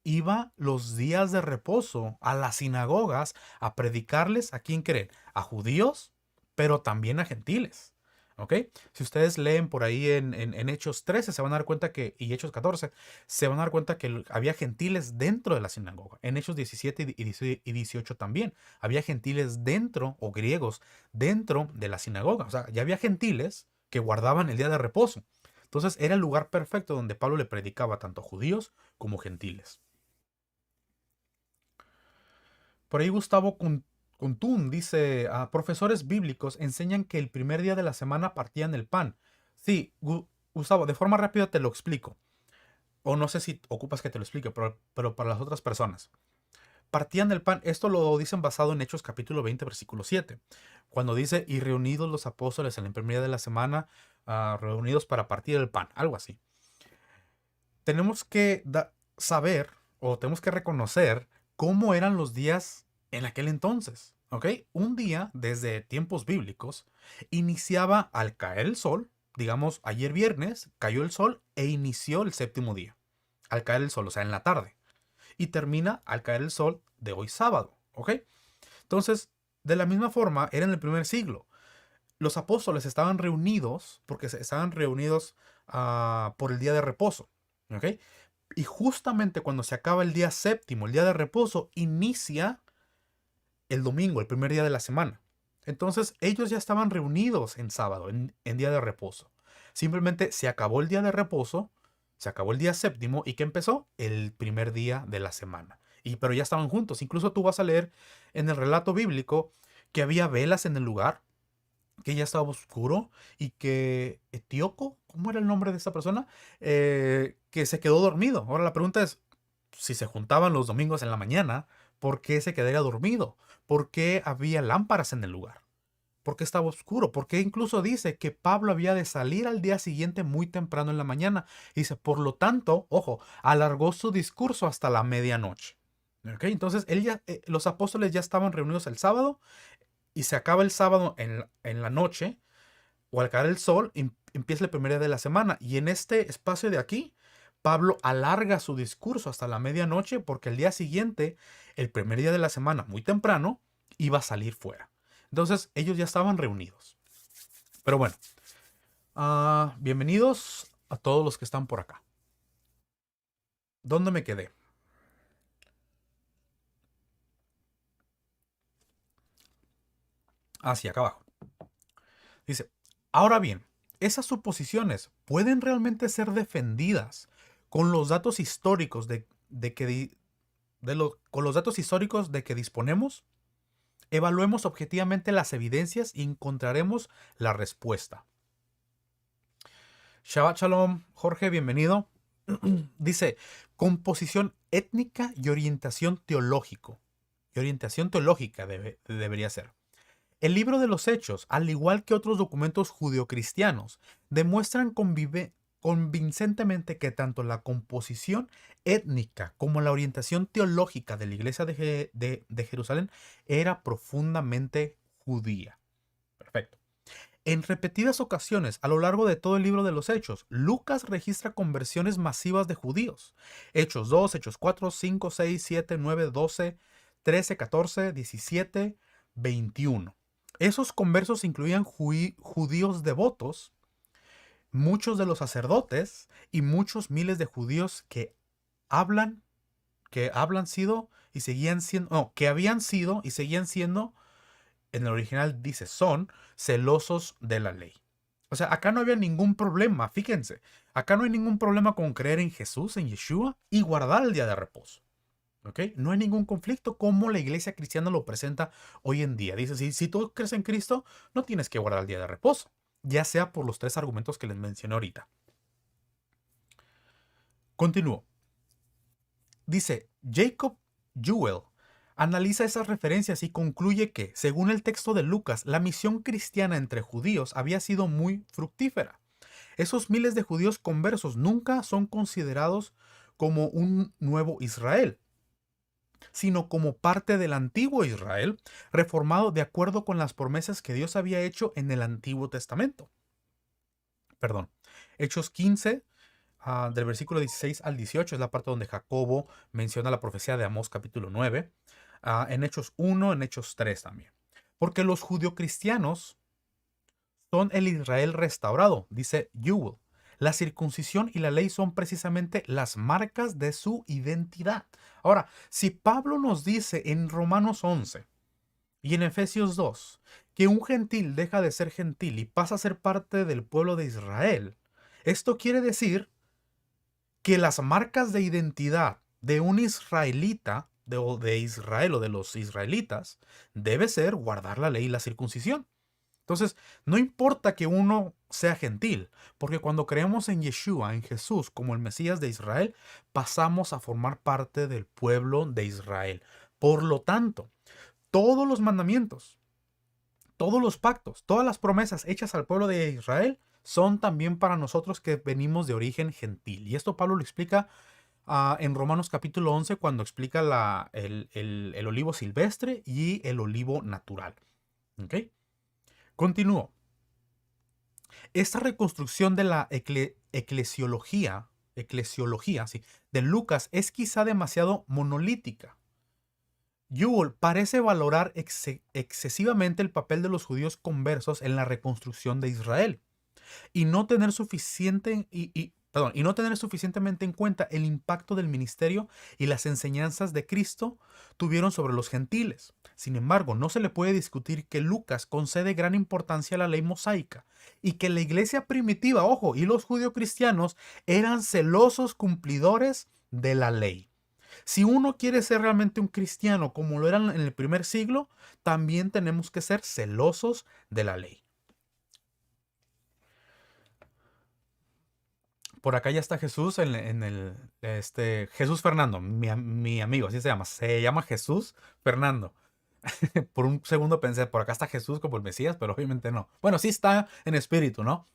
iba los días de reposo a las sinagogas a predicarles, ¿a quién creen? A judíos, pero también a gentiles. ¿Ok? Si ustedes leen por ahí en Hechos 13, se van a dar cuenta que, y Hechos 14, se van a dar cuenta que había gentiles dentro de la sinagoga. En Hechos 17 y 18 también. Había gentiles dentro, o griegos, dentro de la sinagoga. O sea, ya había gentiles que guardaban el día de reposo. Entonces era el lugar perfecto donde Pablo le predicaba tanto a judíos como gentiles. Por ahí Gustavo Kuntun dice, profesores bíblicos enseñan que el primer día de la semana partían el pan. Sí, Gustavo, de forma rápida te lo explico. O no sé si ocupas que te lo explique, pero para las otras personas. Partían el pan, esto lo dicen basado en Hechos capítulo 20, versículo 7. Cuando dice, y reunidos los apóstoles en el primer día de la semana, reunidos para partir el pan, algo así. Tenemos que saber o tenemos que reconocer cómo eran los días en aquel entonces. ¿Ok? Un día, desde tiempos bíblicos, iniciaba al caer el sol. Digamos, ayer viernes cayó el sol e inició el séptimo día. Al caer el sol, o sea, en la tarde. Y termina al caer el sol de hoy sábado. ¿Ok? Entonces, de la misma forma, era en el primer siglo. Los apóstoles estaban reunidos porque estaban reunidos por el día de reposo. ¿Ok? Y justamente cuando se acaba el día séptimo, el día de reposo, inicia el domingo, el primer día de la semana. Entonces ellos ya estaban reunidos en sábado, en día de reposo. Simplemente se acabó el día de reposo, se acabó el día séptimo y ¿qué empezó? El primer día de la semana. Pero ya estaban juntos. Incluso tú vas a leer en el relato bíblico que había velas en el lugar, que ya estaba oscuro y que Etíoco, ¿cómo era el nombre de esta persona? Que se quedó dormido. Ahora la pregunta es, si se juntaban los domingos en la mañana, ¿por qué se quedaría dormido? ¿Por qué había lámparas en el lugar? ¿Por qué estaba oscuro? ¿Por qué incluso dice que Pablo había de salir al día siguiente muy temprano en la mañana? Dice, por lo tanto, ojo, alargó su discurso hasta la medianoche. ¿Ok? Entonces, los apóstoles ya estaban reunidos el sábado y se acaba el sábado en la noche o al caer el sol, empieza el primer día de la semana. Y en este espacio de aquí, Pablo alarga su discurso hasta la medianoche porque el día siguiente, el primer día de la semana, muy temprano, iba a salir fuera. Entonces ellos ya estaban reunidos. Pero bueno, bienvenidos a todos los que están por acá. ¿Dónde me quedé? Sí, acá abajo. Dice, ahora bien, esas suposiciones pueden realmente ser defendidas con los datos históricos con los datos históricos de que disponemos. Evaluemos objetivamente las evidencias y encontraremos la respuesta. Shabbat Shalom, Jorge, bienvenido. Dice, composición étnica y orientación teológico. Y orientación teológica debería ser. El libro de los Hechos, al igual que otros documentos judeocristianos, demuestran convincentemente que tanto la composición étnica como la orientación teológica de la iglesia de Jerusalén era profundamente judía. Perfecto. En repetidas ocasiones a lo largo de todo el libro de los Hechos, Lucas registra conversiones masivas de judíos. Hechos 2, Hechos 4, 5, 6, 7, 9, 12, 13, 14, 17, 21. Esos conversos incluían judíos devotos, muchos de los sacerdotes y muchos miles de judíos que sido y seguían siendo, no, que habían sido y seguían siendo, en el original dice son, celosos de la ley. O sea, acá no había ningún problema, fíjense, acá no hay ningún problema con creer en Jesús, en Yeshua y guardar el día de reposo. ¿Ok? No hay ningún conflicto como la iglesia cristiana lo presenta hoy en día. Dice, si tú crees en Cristo, no tienes que guardar el día de reposo, ya sea por los tres argumentos que les mencioné ahorita. Continúo. Dice, Jacob Jewell analiza esas referencias y concluye que, según el texto de Lucas, la misión cristiana entre judíos había sido muy fructífera. Esos miles de judíos conversos nunca son considerados como un nuevo Israel, sino como parte del antiguo Israel, reformado de acuerdo con las promesas que Dios había hecho en el Antiguo Testamento. Perdón. Hechos 15, del versículo 16 al 18, es la parte donde Jacobo menciona la profecía de Amós capítulo 9. En Hechos 1, en Hechos 3 también. Porque los judio-cristianos son el Israel restaurado, dice Jewell. La circuncisión y la ley son precisamente las marcas de su identidad. Ahora, si Pablo nos dice en Romanos 11 y en Efesios 2 que un gentil deja de ser gentil y pasa a ser parte del pueblo de Israel, esto quiere decir que las marcas de identidad de un israelita de Israel o de los israelitas debe ser guardar la ley y la circuncisión. Entonces, no importa que uno sea gentil, porque cuando creemos en Yeshua, en Jesús, como el Mesías de Israel, pasamos a formar parte del pueblo de Israel. Por lo tanto, todos los mandamientos, todos los pactos, todas las promesas hechas al pueblo de Israel son también para nosotros que venimos de origen gentil. Y esto Pablo lo explica en Romanos capítulo 11 cuando explica el olivo silvestre y el olivo natural. ¿Ok? Continúo. Esta reconstrucción de la eclesiología sí, de Lucas es quizá demasiado monolítica. Ewell parece valorar excesivamente el papel de los judíos conversos en la reconstrucción de Israel y no tener y no tener suficientemente en cuenta el impacto del ministerio y las enseñanzas de Cristo tuvieron sobre los gentiles. Sin embargo, no se le puede discutir que Lucas concede gran importancia a la ley mosaica y que la iglesia primitiva, ojo, y los judio-cristianos eran celosos cumplidores de la ley. Si uno quiere ser realmente un cristiano como lo eran en el primer siglo, también tenemos que ser celosos de la ley. Por acá ya está Jesús Jesús Fernando, mi amigo, así se llama. Se llama Jesús Fernando. Por un segundo pensé, por acá está Jesús como el Mesías, pero obviamente no. Bueno, sí está en espíritu, ¿no?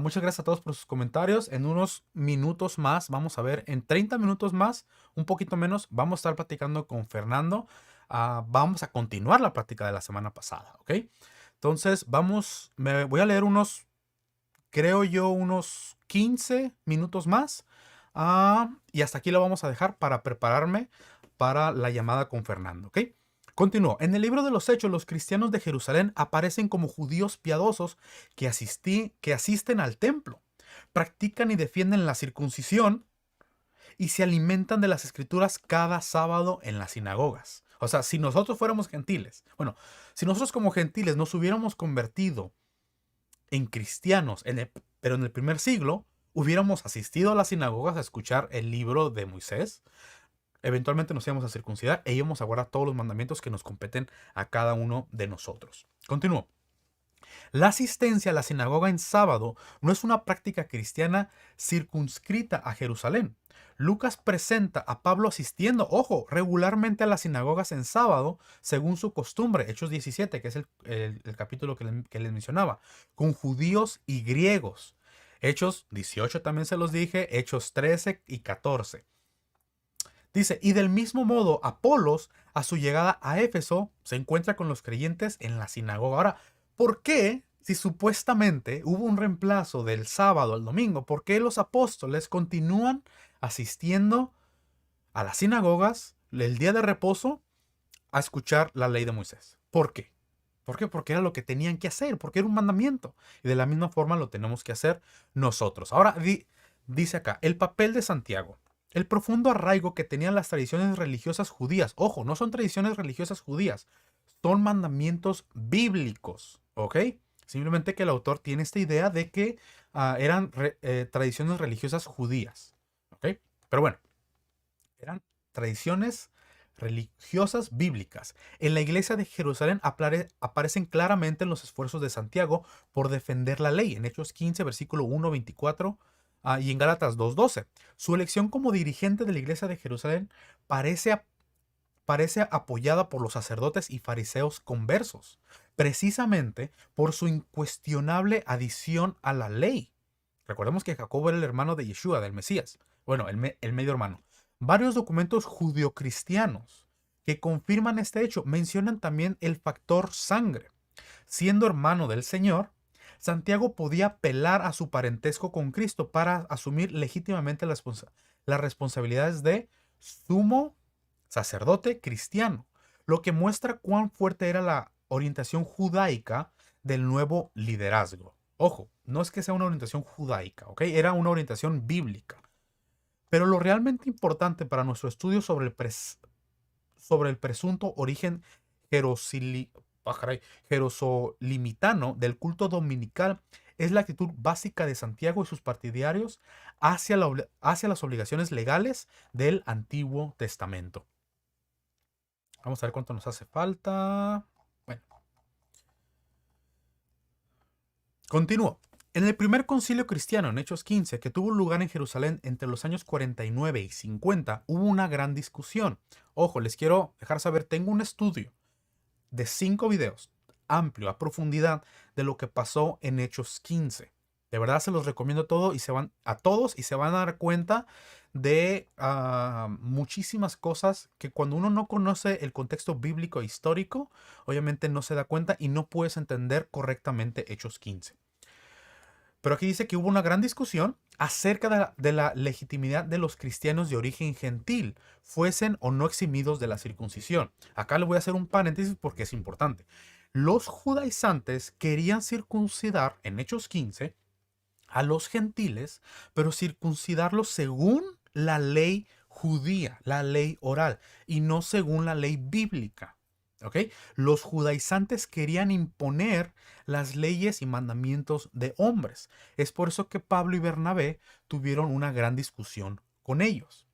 Muchas gracias a todos por sus comentarios. En unos minutos más, vamos a ver, en 30 minutos más, un poquito menos, vamos a estar platicando con Fernando. Vamos a continuar la práctica de la semana pasada, ¿ok? Entonces, me voy a leer creo yo, unos 15 minutos más. Y hasta aquí lo vamos a dejar para prepararme para la llamada con Fernando, ¿ok? Continúo. En el libro de los Hechos, los cristianos de Jerusalén aparecen como judíos piadosos que asisten al templo, practican y defienden la circuncisión y se alimentan de las escrituras cada sábado en las sinagogas. O sea, si nosotros fuéramos gentiles, bueno, si nosotros como gentiles nos hubiéramos convertido en cristianos, pero en el primer siglo, hubiéramos asistido a las sinagogas a escuchar el libro de Moisés. Eventualmente nos íbamos a circuncidar e íbamos a guardar todos los mandamientos que nos competen a cada uno de nosotros. Continúo. La asistencia a la sinagoga en sábado no es una práctica cristiana circunscrita a Jerusalén. Lucas presenta a Pablo asistiendo, ojo, regularmente a las sinagogas en sábado, según su costumbre, Hechos 17, que es el capítulo que les mencionaba, con judíos y griegos. Hechos 18 también se los dije, Hechos 13 y 14. Dice, y del mismo modo, Apolos, a su llegada a Éfeso, se encuentra con los creyentes en la sinagoga. Ahora, ¿por qué, si supuestamente hubo un reemplazo del sábado al domingo, por qué los apóstoles continúan asistiendo a las sinagogas el día de reposo a escuchar la ley de Moisés? ¿Por qué? ¿Por qué? Porque era lo que tenían que hacer, porque era un mandamiento. Y de la misma forma lo tenemos que hacer nosotros. Ahora, dice acá, el papel de Santiago. El profundo arraigo que tenían las tradiciones religiosas judías. Ojo, no son tradiciones religiosas judías, son mandamientos bíblicos, ¿ok? Simplemente que el autor tiene esta idea de que eran tradiciones religiosas judías, ¿ok? Pero bueno, eran tradiciones religiosas bíblicas. En la iglesia de Jerusalén aparecen claramente los esfuerzos de Santiago por defender la ley, en Hechos 15, versículo 1, 24, y en Gálatas 2:12. Su elección como dirigente de la iglesia de Jerusalén parece apoyada por los sacerdotes y fariseos conversos, precisamente por su incuestionable adición a la ley. Recordemos que Jacobo era el hermano de Yeshua, del Mesías. Bueno, el medio hermano. Varios documentos judio-cristianos que confirman este hecho mencionan también el factor sangre. Siendo hermano del Señor, Santiago podía apelar a su parentesco con Cristo para asumir legítimamente las responsabilidades de sumo sacerdote cristiano, lo que muestra cuán fuerte era la orientación judaica del nuevo liderazgo. Ojo, no es que sea una orientación judaica, ¿ok? Era una orientación bíblica. Pero lo realmente importante para nuestro estudio sobre el presunto origen jerosolimitano del culto dominical es la actitud básica de Santiago y sus partidarios hacia las obligaciones legales del Antiguo Testamento. Vamos a ver cuánto nos hace falta. Bueno, continúo. En el primer concilio cristiano, en Hechos 15, que tuvo lugar en Jerusalén entre los años 49 y 50, hubo una gran discusión. Ojo, les quiero dejar saber, tengo un estudio de 5 videos, amplio, a profundidad, de lo que pasó en Hechos 15. De verdad se los recomiendo todo y se van a todos y se van a dar cuenta de muchísimas cosas que cuando uno no conoce el contexto bíblico e histórico, obviamente no se da cuenta y no puedes entender correctamente Hechos 15. Pero aquí dice que hubo una gran discusión acerca de la legitimidad de los cristianos de origen gentil, fuesen o no eximidos de la circuncisión. Acá le voy a hacer un paréntesis porque es importante. Los judaizantes querían circuncidar en Hechos 15 a los gentiles, pero circuncidarlos según la ley judía, la ley oral, y no según la ley bíblica. ¿Ok? Los judaizantes querían imponer las leyes y mandamientos de hombres. Es por eso que Pablo y Bernabé tuvieron una gran discusión con ellos.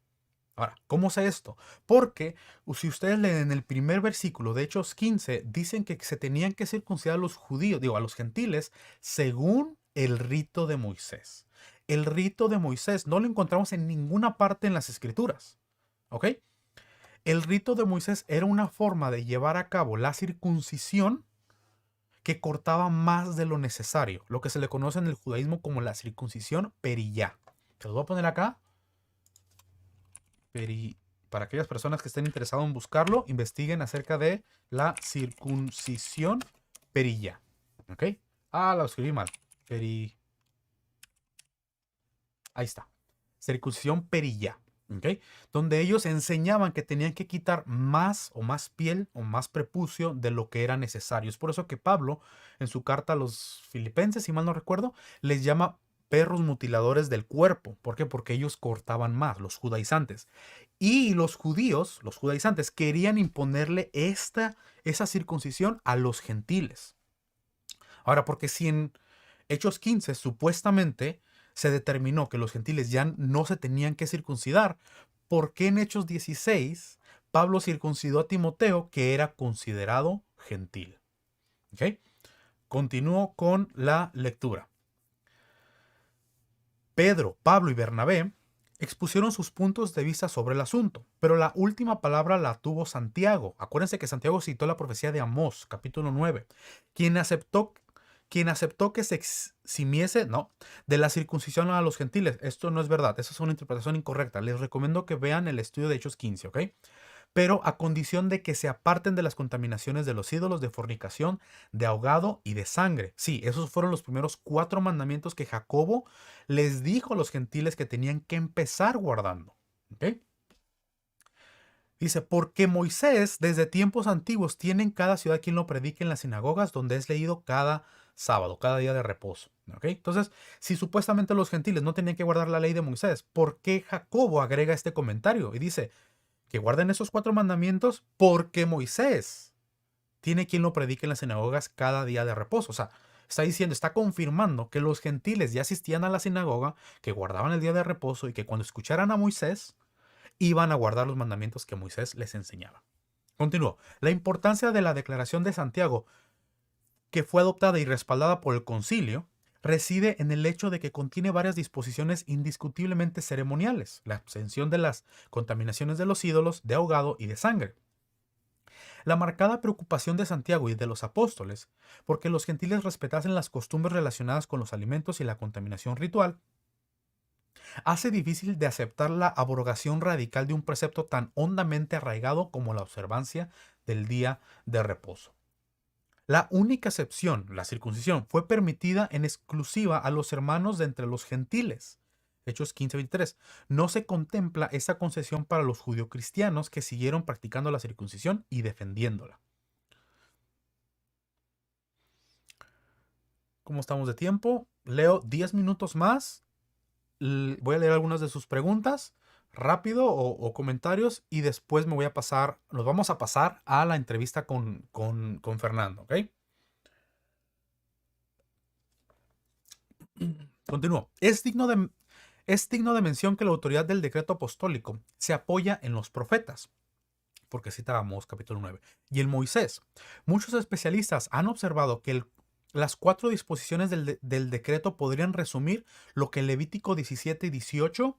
Ahora, ¿cómo sé esto? Porque si ustedes leen el primer versículo de Hechos 15, dicen que se tenían que circuncidar a los judíos, digo, a los gentiles, según el rito de Moisés. El rito de Moisés no lo encontramos en ninguna parte en las escrituras. ¿Ok? El rito de Moisés era una forma de llevar a cabo la circuncisión que cortaba más de lo necesario, lo que se le conoce en el judaísmo como la circuncisión perillá. Te lo voy a poner acá. Para aquellas personas que estén interesadas en buscarlo, investiguen acerca de la circuncisión perilla. ¿Ok? Ah, lo escribí mal. Ahí está. Circuncisión perilla. ¿Ok? Donde ellos enseñaban que tenían que quitar más o más piel o más prepucio de lo que era necesario. Es por eso que Pablo, en su carta a los filipenses, si mal no recuerdo, les llama perros mutiladores del cuerpo. ¿Por qué? Porque ellos cortaban más, los judaizantes. Y los judíos, los judaizantes, querían imponerle esa circuncisión a los gentiles. Ahora, porque si en Hechos 15 supuestamente se determinó que los gentiles ya no se tenían que circuncidar, ¿por qué en Hechos 16 Pablo circuncidó a Timoteo, que era considerado gentil? ¿Ok? Continúo con la lectura. Pedro, Pablo y Bernabé expusieron sus puntos de vista sobre el asunto, pero la última palabra la tuvo Santiago. Acuérdense que Santiago citó la profecía de Amós, capítulo 9, quien aceptó que se eximiese, no, de la circuncisión a los gentiles. Esto no es verdad, esa es una interpretación incorrecta. Les recomiendo que vean el estudio de Hechos 15, ¿ok? Pero a condición de que se aparten de las contaminaciones de los ídolos, de fornicación, de ahogado y de sangre. Sí, esos fueron los primeros 4 mandamientos que Jacobo les dijo a los gentiles que tenían que empezar guardando. ¿Ok? Dice, porque Moisés desde tiempos antiguos tiene en cada ciudad quien lo predique en las sinagogas donde es leído cada sábado, cada día de reposo. ¿Ok? Entonces, si supuestamente los gentiles no tenían que guardar la ley de Moisés, ¿por qué Jacobo agrega este comentario? Y dice, que guarden esos 4 mandamientos porque Moisés tiene quien lo predique en las sinagogas cada día de reposo. O sea, está diciendo, está confirmando que los gentiles ya asistían a la sinagoga, que guardaban el día de reposo y que cuando escucharan a Moisés, iban a guardar los mandamientos que Moisés les enseñaba. Continúo. La importancia de la declaración de Santiago, que fue adoptada y respaldada por el concilio, reside en el hecho de que contiene varias disposiciones indiscutiblemente ceremoniales, la abstención de las contaminaciones de los ídolos, de ahogado y de sangre. La marcada preocupación de Santiago y de los apóstoles, porque los gentiles respetasen las costumbres relacionadas con los alimentos y la contaminación ritual, hace difícil de aceptar la abrogación radical de un precepto tan hondamente arraigado como la observancia del día de reposo. La única excepción, la circuncisión, fue permitida en exclusiva a los hermanos de entre los gentiles. Hechos 15:23. No se contempla esa concesión para los judio-cristianos que siguieron practicando la circuncisión y defendiéndola. ¿Cómo estamos de tiempo? Leo 10 minutos más. Voy a leer algunas de sus preguntas rápido o comentarios y después nos vamos a pasar a la entrevista con Fernando, ¿ok? Continúo. Es digno de mención que la autoridad del decreto apostólico se apoya en los profetas. porque cita Amós capítulo 9, y el Moisés. Muchos especialistas han observado que las 4 disposiciones del decreto podrían resumir lo que Levítico 17 y 18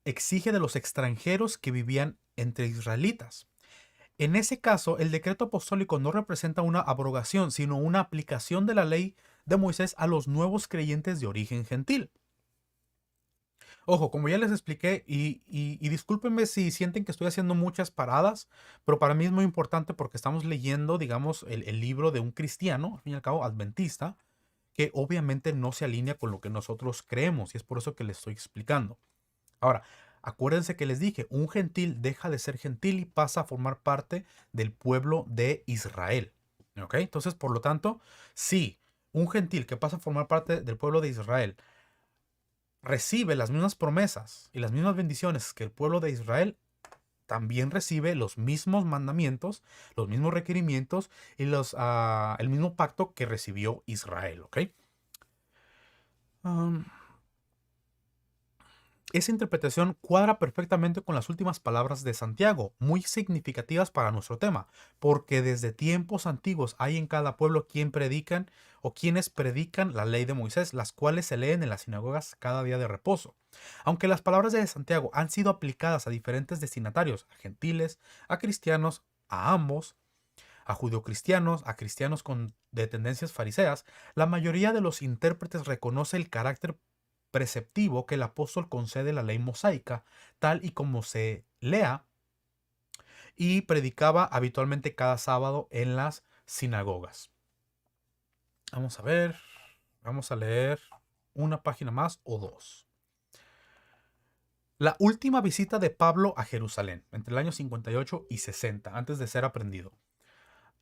exige de los extranjeros que vivían entre israelitas. En ese caso, el decreto apostólico no representa una abrogación, sino una aplicación de la ley de Moisés a los nuevos creyentes de origen gentil. Ojo, como ya les expliqué, y discúlpenme si sienten que estoy haciendo muchas paradas, pero para mí es muy importante porque estamos leyendo, digamos, el libro de un cristiano, al fin y al cabo, adventista, que obviamente no se alinea con lo que nosotros creemos, y es por eso que les estoy explicando. Ahora, acuérdense que les dije, un gentil deja de ser gentil y pasa a formar parte del pueblo de Israel. ¿Ok? Entonces, por lo tanto, sí, un gentil que pasa a formar parte del pueblo de Israel recibe las mismas promesas y las mismas bendiciones que el pueblo de Israel, también recibe los mismos mandamientos, los mismos requerimientos y el mismo pacto que recibió Israel. ¿Ok? Um, Esa interpretación cuadra perfectamente con las últimas palabras de Santiago, muy significativas para nuestro tema, porque desde tiempos antiguos hay en cada pueblo quienes predican la ley de Moisés, las cuales se leen en las sinagogas cada día de reposo. Aunque las palabras de Santiago han sido aplicadas a diferentes destinatarios, a gentiles, a cristianos, a ambos, a judeocristianos, a cristianos de tendencias fariseas, la mayoría de los intérpretes reconoce el carácter preceptivo que el apóstol concede la ley mosaica, tal y como se lea y predicaba habitualmente cada sábado en las sinagogas. Vamos a ver, vamos a leer una página más o dos. La última visita de Pablo a Jerusalén, entre el año 58 y 60, antes de ser aprendido.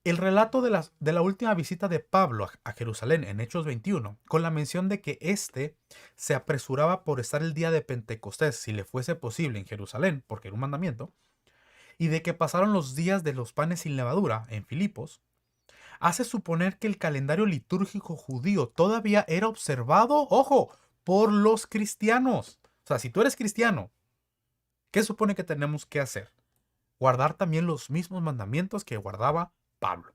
El relato de la última visita de Pablo a Jerusalén en Hechos 21, con la mención de que éste se apresuraba por estar el día de Pentecostés, si le fuese posible, en Jerusalén, porque era un mandamiento, y de que pasaron los días de los panes sin levadura en Filipos, hace suponer que el calendario litúrgico judío todavía era observado, ojo, por los cristianos. O sea, si tú eres cristiano, ¿qué supone que tenemos que hacer? Guardar también los mismos mandamientos que guardaba Pablo.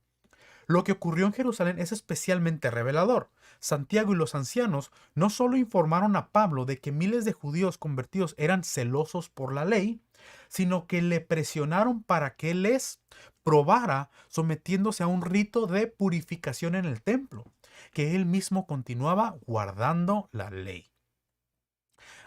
Lo que ocurrió en Jerusalén es especialmente revelador. Santiago y los ancianos no solo informaron a Pablo de que miles de judíos convertidos eran celosos por la ley, sino que le presionaron para que les probara sometiéndose a un rito de purificación en el templo, que él mismo continuaba guardando la ley.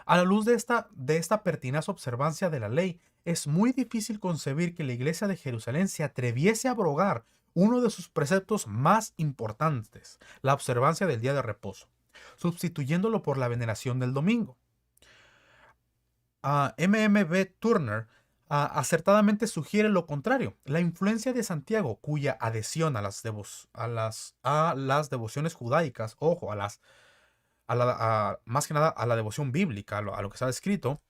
A la luz de esta pertinaz observancia de la ley, es muy difícil concebir que la iglesia de Jerusalén se atreviese a abrogar uno de sus preceptos más importantes, la observancia del día de reposo, sustituyéndolo por la veneración del domingo. MMB Turner acertadamente sugiere lo contrario. La influencia de Santiago, cuya adhesión a las devociones judaicas, ojo, más que nada a la devoción bíblica, a lo que estaba escrito,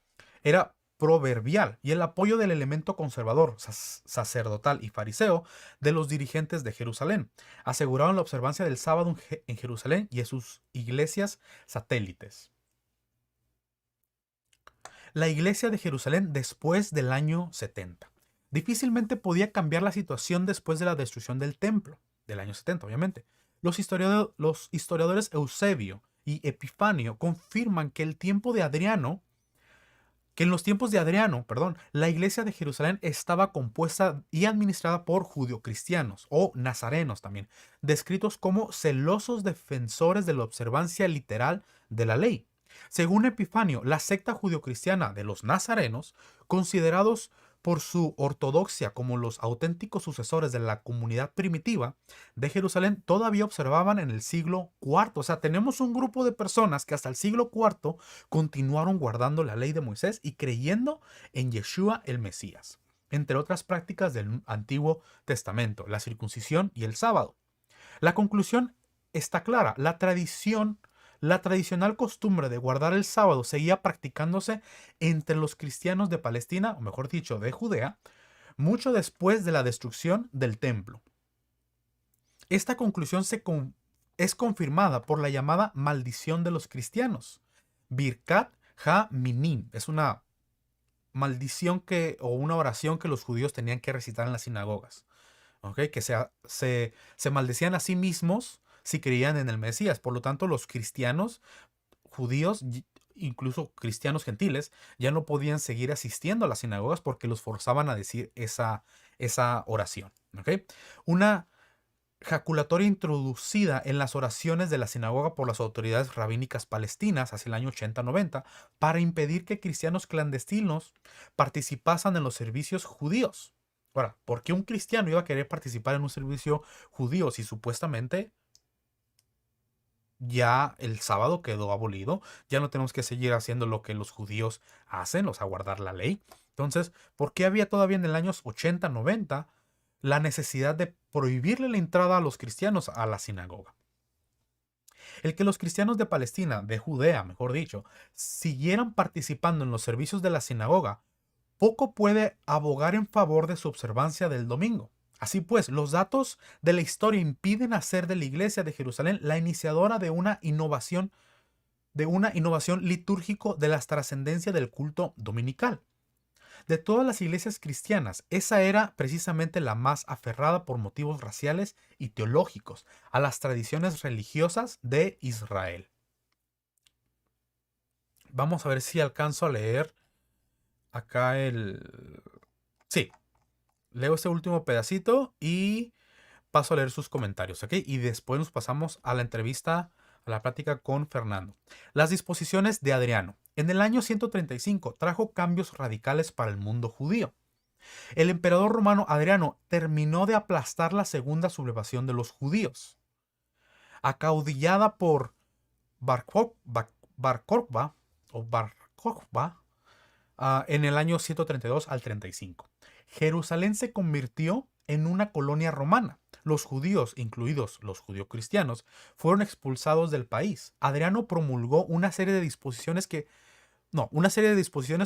era proverbial, y el apoyo del elemento conservador, sacerdotal y fariseo de los dirigentes de Jerusalén aseguraron la observancia del sábado en Jerusalén y en sus iglesias satélites. La iglesia de Jerusalén después del año 70. Difícilmente podía cambiar la situación después de la destrucción del templo, del año 70, obviamente. Los historiadores Eusebio y Epifanio confirman que en los tiempos de Adriano, la iglesia de Jerusalén estaba compuesta y administrada por judio-cristianos o nazarenos también, descritos como celosos defensores de la observancia literal de la ley. Según Epifanio, la secta judio-cristiana de los nazarenos, considerados por su ortodoxia como los auténticos sucesores de la comunidad primitiva de Jerusalén, todavía observaban en el siglo IV. O sea, tenemos un grupo de personas que hasta el siglo IV continuaron guardando la ley de Moisés y creyendo en Yeshua el Mesías, entre otras prácticas del Antiguo Testamento, la circuncisión y el sábado. La conclusión está clara. La tradicional costumbre de guardar el sábado seguía practicándose entre los cristianos de Palestina, o mejor dicho, de Judea, mucho después de la destrucción del templo. Esta conclusión es confirmada por la llamada maldición de los cristianos, Birkat ha-Minim. Es una maldición o una oración que los judíos tenían que recitar en las sinagogas. ¿Ok? Que se maldecían a sí mismos si creían en el Mesías. Por lo tanto, los cristianos judíos, incluso cristianos gentiles, ya no podían seguir asistiendo a las sinagogas porque los forzaban a decir esa oración. ¿Ok? Una jaculatoria introducida en las oraciones de la sinagoga por las autoridades rabínicas palestinas hacia el año 80-90 para impedir que cristianos clandestinos participasen en los servicios judíos. Ahora, ¿por qué un cristiano iba a querer participar en un servicio judío si supuestamente ya el sábado quedó abolido? Ya no tenemos que seguir haciendo lo que los judíos hacen, o sea, guardar la ley. Entonces, ¿por qué había todavía en el años 80-90 la necesidad de prohibirle la entrada a los cristianos a la sinagoga? El que los cristianos de Palestina, de Judea, mejor dicho, siguieran participando en los servicios de la sinagoga, poco puede abogar en favor de su observancia del domingo. Así pues, los datos de la historia impiden hacer de la iglesia de Jerusalén la iniciadora de una innovación litúrgico de la trascendencia del culto dominical. De todas las iglesias cristianas, esa era precisamente la más aferrada por motivos raciales y teológicos a las tradiciones religiosas de Israel. Vamos a ver si alcanzo a leer acá el... Sí, leo este último pedacito y paso a leer sus comentarios, ¿ok? Y después nos pasamos a la entrevista, a la plática con Fernando. Las disposiciones de Adriano. En el año 135 trajo cambios radicales para el mundo judío. El emperador romano Adriano terminó de aplastar la segunda sublevación de los judíos. Acaudillada por Bar Kokhba en el año 132 al 35. Jerusalén se convirtió en una colonia romana. Los judíos, incluidos los judio-cristianos, fueron expulsados del país. Adriano promulgó una serie de disposiciones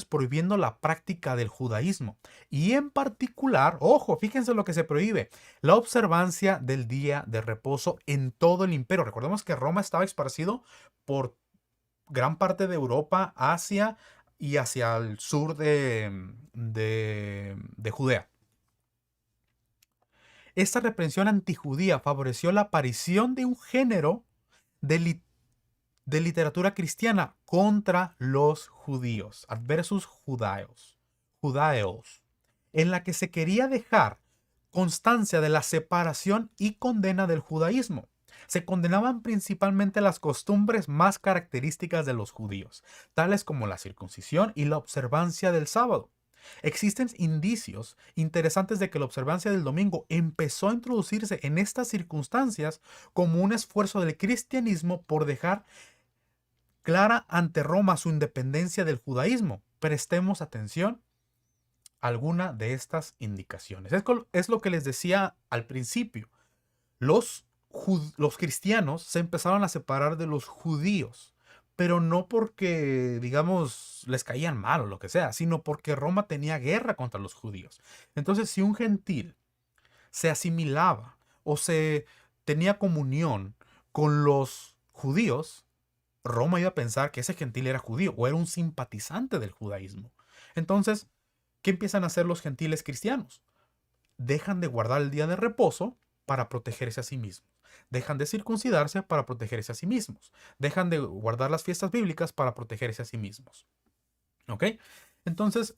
prohibiendo la práctica del judaísmo. Y en particular, ojo, fíjense lo que se prohíbe, la observancia del día de reposo en todo el imperio. Recordemos que Roma estaba esparcido por gran parte de Europa, Asia y hacia el sur de Judea. Esta reprensión antijudía favoreció la aparición de un género de literatura cristiana contra los judíos, adversus judaeos, en la que se quería dejar constancia de la separación y condena del judaísmo. Se condenaban principalmente las costumbres más características de los judíos, tales como la circuncisión y la observancia del sábado. Existen indicios interesantes de que la observancia del domingo empezó a introducirse en estas circunstancias como un esfuerzo del cristianismo por dejar clara ante Roma su independencia del judaísmo. Prestemos atención a alguna de estas indicaciones. Es lo que les decía al principio. Los cristianos se empezaron a separar de los judíos, pero no porque, digamos, les caían mal o lo que sea, sino porque Roma tenía guerra contra los judíos. Entonces, si un gentil se asimilaba o se tenía comunión con los judíos, Roma iba a pensar que ese gentil era judío o era un simpatizante del judaísmo. Entonces, ¿qué empiezan a hacer los gentiles cristianos? Dejan de guardar el día de reposo para protegerse a sí mismos. Dejan de circuncidarse para protegerse a sí mismos. Dejan de guardar las fiestas bíblicas para protegerse a sí mismos. ¿Ok? Entonces,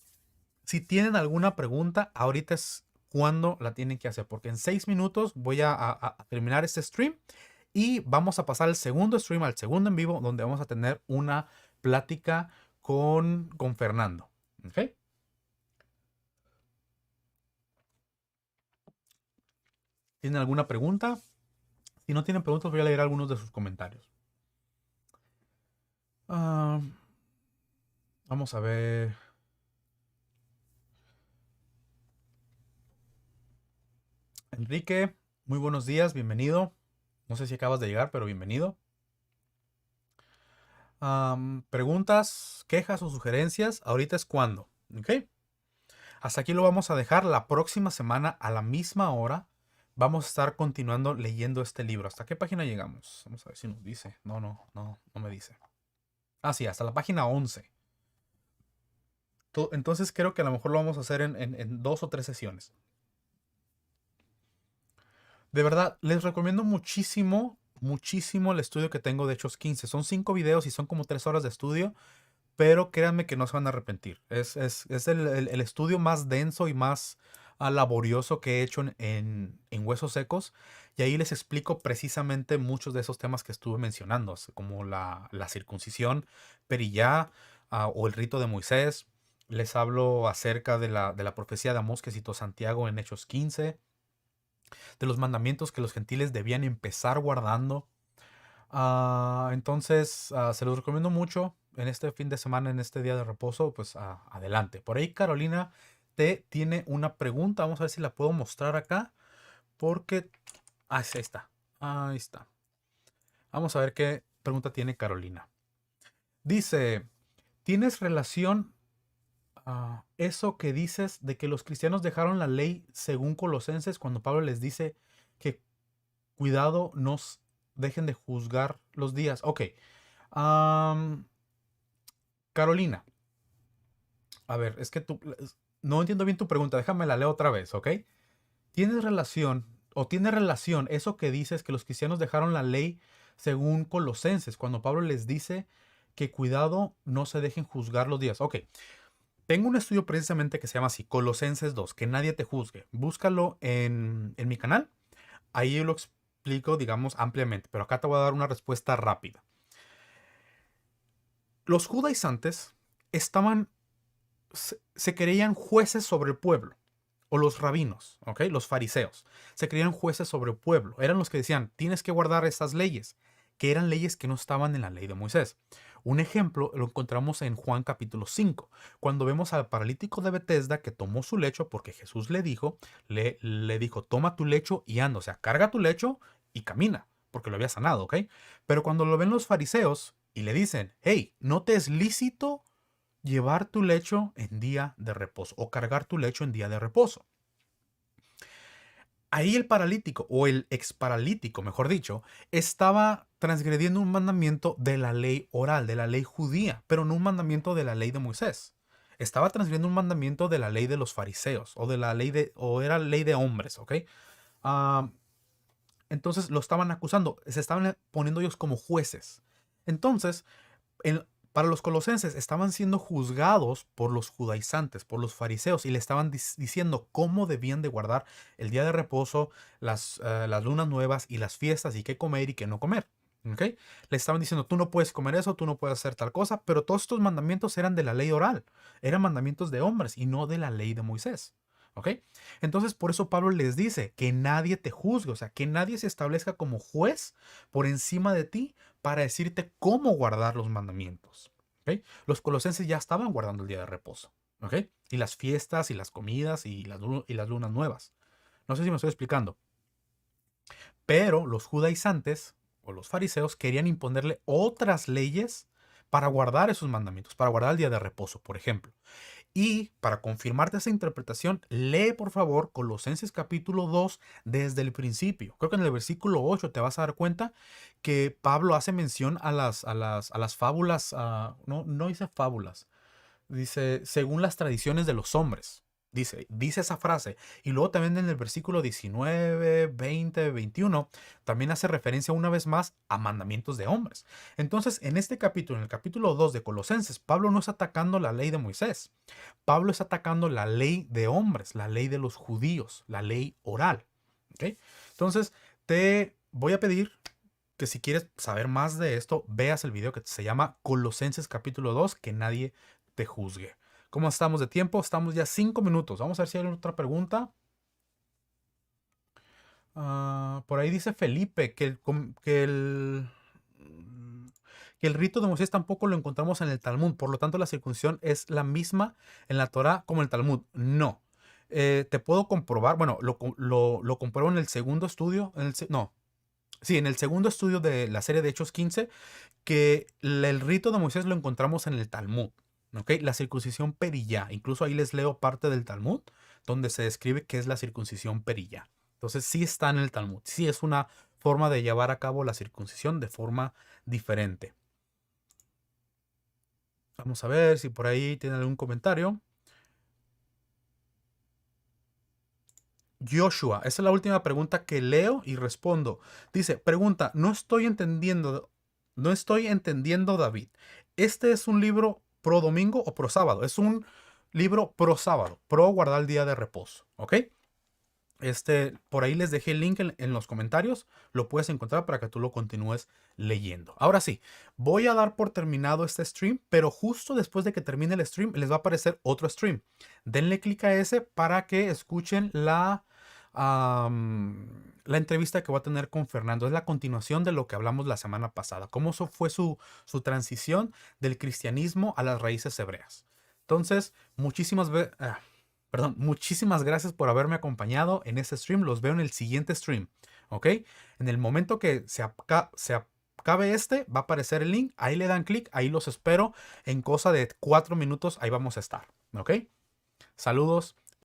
si tienen alguna pregunta, ahorita es cuando la tienen que hacer, porque en 6 minutos voy a terminar este stream y vamos a pasar al segundo stream, al segundo en vivo, donde vamos a tener una plática con Fernando. ¿Ok? ¿Tienen alguna pregunta? Si no tienen preguntas, voy a leer algunos de sus comentarios. Vamos a ver. Enrique, muy buenos días, bienvenido. No sé si acabas de llegar, pero bienvenido. Preguntas, quejas o sugerencias, ahorita es cuando. ¿Ok? Hasta aquí lo vamos a dejar. La próxima semana a la misma hora vamos a estar continuando leyendo este libro. ¿Hasta qué página llegamos? Vamos a ver si nos dice. No me dice. Ah, sí, hasta la página 11. Entonces creo que a lo mejor lo vamos a hacer en 2 o 3 sesiones. De verdad, les recomiendo muchísimo, muchísimo el estudio que tengo de Hechos 15. Son 5 videos y son como 3 horas de estudio, pero créanme que no se van a arrepentir. Es el estudio más denso y más laborioso que he hecho en Huesos Secos. Y ahí les explico precisamente muchos de esos temas que estuve mencionando, como la circuncisión, perillá, o el rito de Moisés. Les hablo acerca de la profecía de Amós que citó Santiago en Hechos 15, de los mandamientos que los gentiles debían empezar guardando. Entonces, se los recomiendo mucho en este fin de semana, en este día de reposo, pues adelante. Por ahí Carolina te tiene una pregunta. Vamos a ver si la puedo mostrar acá. Porque... ahí está. Ahí está. Vamos a ver qué pregunta tiene Carolina. Dice, ¿tienes relación a eso que dices de que los cristianos dejaron la ley según Colosenses cuando Pablo les dice que cuidado nos dejen de juzgar los días? Ok. Carolina, a ver, es que no entiendo bien tu pregunta. Déjame la leo otra vez, ¿ok? ¿Tienes relación o tiene relación eso que dices que los cristianos dejaron la ley según Colosenses cuando Pablo les dice que cuidado no se dejen juzgar los días? Ok. Tengo un estudio precisamente que se llama así, Colosenses 2, que nadie te juzgue. Búscalo en mi canal. Ahí yo lo explico, digamos, ampliamente, pero acá te voy a dar una respuesta rápida. Los judaizantes se creían jueces sobre el pueblo, o los rabinos, ¿ok? Los fariseos, se creían jueces sobre el pueblo. Eran los que decían, tienes que guardar estas leyes, que eran leyes que no estaban en la ley de Moisés. Un ejemplo lo encontramos en Juan capítulo 5, cuando vemos al paralítico de Betesda que tomó su lecho porque Jesús le dijo, toma tu lecho y anda, o sea, carga tu lecho y camina, porque lo había sanado, ¿ok? Pero cuando lo ven los fariseos y le dicen, hey, ¿no te es lícito llevar tu lecho en día de reposo o cargar tu lecho en día de reposo? Ahí el paralítico, o el exparalítico, mejor dicho, estaba transgrediendo un mandamiento de la ley oral, de la ley judía, pero no un mandamiento de la ley de Moisés. Estaba transgrediendo un mandamiento de la ley de los fariseos, o de la ley o era ley de hombres, ¿ok? Ah, entonces lo estaban acusando, se estaban poniendo ellos como jueces. Entonces, para los colosenses estaban siendo juzgados por los judaizantes, por los fariseos, y le estaban diciendo cómo debían de guardar el día de reposo, las lunas nuevas y las fiestas, y qué comer y qué no comer. ¿Ok? Le estaban diciendo, tú no puedes comer eso, tú no puedes hacer tal cosa, pero todos estos mandamientos eran de la ley oral, eran mandamientos de hombres y no de la ley de Moisés. ¿Ok? Entonces por eso Pablo les dice que nadie te juzgue, o sea, que nadie se establezca como juez por encima de ti para decirte cómo guardar los mandamientos. ¿Ok? Los colosenses ya estaban guardando el día de reposo. ¿Ok? Y las fiestas y las comidas y las lunas nuevas. No sé si me estoy explicando. Pero los judaizantes o los fariseos querían imponerle otras leyes para guardar esos mandamientos, para guardar el día de reposo, por ejemplo. Y para confirmarte esa interpretación, lee por favor Colosenses capítulo 2 desde el principio. Creo que en el versículo 8 te vas a dar cuenta que Pablo hace mención a las fábulas, no dice fábulas, dice según las tradiciones de los hombres. Dice esa frase. Y luego también en el versículo 19, 20, 21, también hace referencia una vez más a mandamientos de hombres. Entonces, en este capítulo, en el capítulo 2 de Colosenses, Pablo no está atacando la ley de Moisés. Pablo está atacando la ley de hombres, la ley de los judíos, la ley oral. ¿Ok? Entonces, te voy a pedir que si quieres saber más de esto, veas el video que se llama Colosenses capítulo 2, que nadie te juzgue. ¿Cómo estamos de tiempo? Estamos ya 5 minutos. Vamos a ver si hay otra pregunta. Por ahí dice Felipe que el rito de Moisés tampoco lo encontramos en el Talmud. Por lo tanto, la circuncisión es la misma en la Torá como en el Talmud. No. Te puedo comprobar. Bueno, lo compruebo en el segundo estudio. No. Sí, en el segundo estudio de la serie de Hechos 15, que el rito de Moisés lo encontramos en el Talmud. ¿Ok? La circuncisión perillá. Incluso ahí les leo parte del Talmud donde se describe qué es la circuncisión perillá. Entonces sí está en el Talmud. Sí es una forma de llevar a cabo la circuncisión de forma diferente. Vamos a ver si por ahí tienen algún comentario. Joshua, esa es la última pregunta que leo y respondo. Dice, pregunta, no estoy entendiendo, David. ¿Este es un libro pro domingo o pro sábado? Es un libro pro sábado, pro guardar el día de reposo, ¿ok? Por ahí les dejé el link en los comentarios. Lo puedes encontrar para que tú lo continúes leyendo. Ahora sí, voy a dar por terminado este stream, pero justo después de que termine el stream, les va a aparecer otro stream. Denle clic a ese para que escuchen la entrevista que voy a tener con Fernando. Es la continuación de lo que hablamos la semana pasada. Cómo fue su transición del cristianismo a las raíces hebreas. Entonces, muchísimas gracias por haberme acompañado en este stream. Los veo en el siguiente stream. ¿Ok? En el momento que se acabe va a aparecer el link. Ahí le dan clic. Ahí los espero. En cosa de 4 minutos, ahí vamos a estar. ¿Ok? Saludos.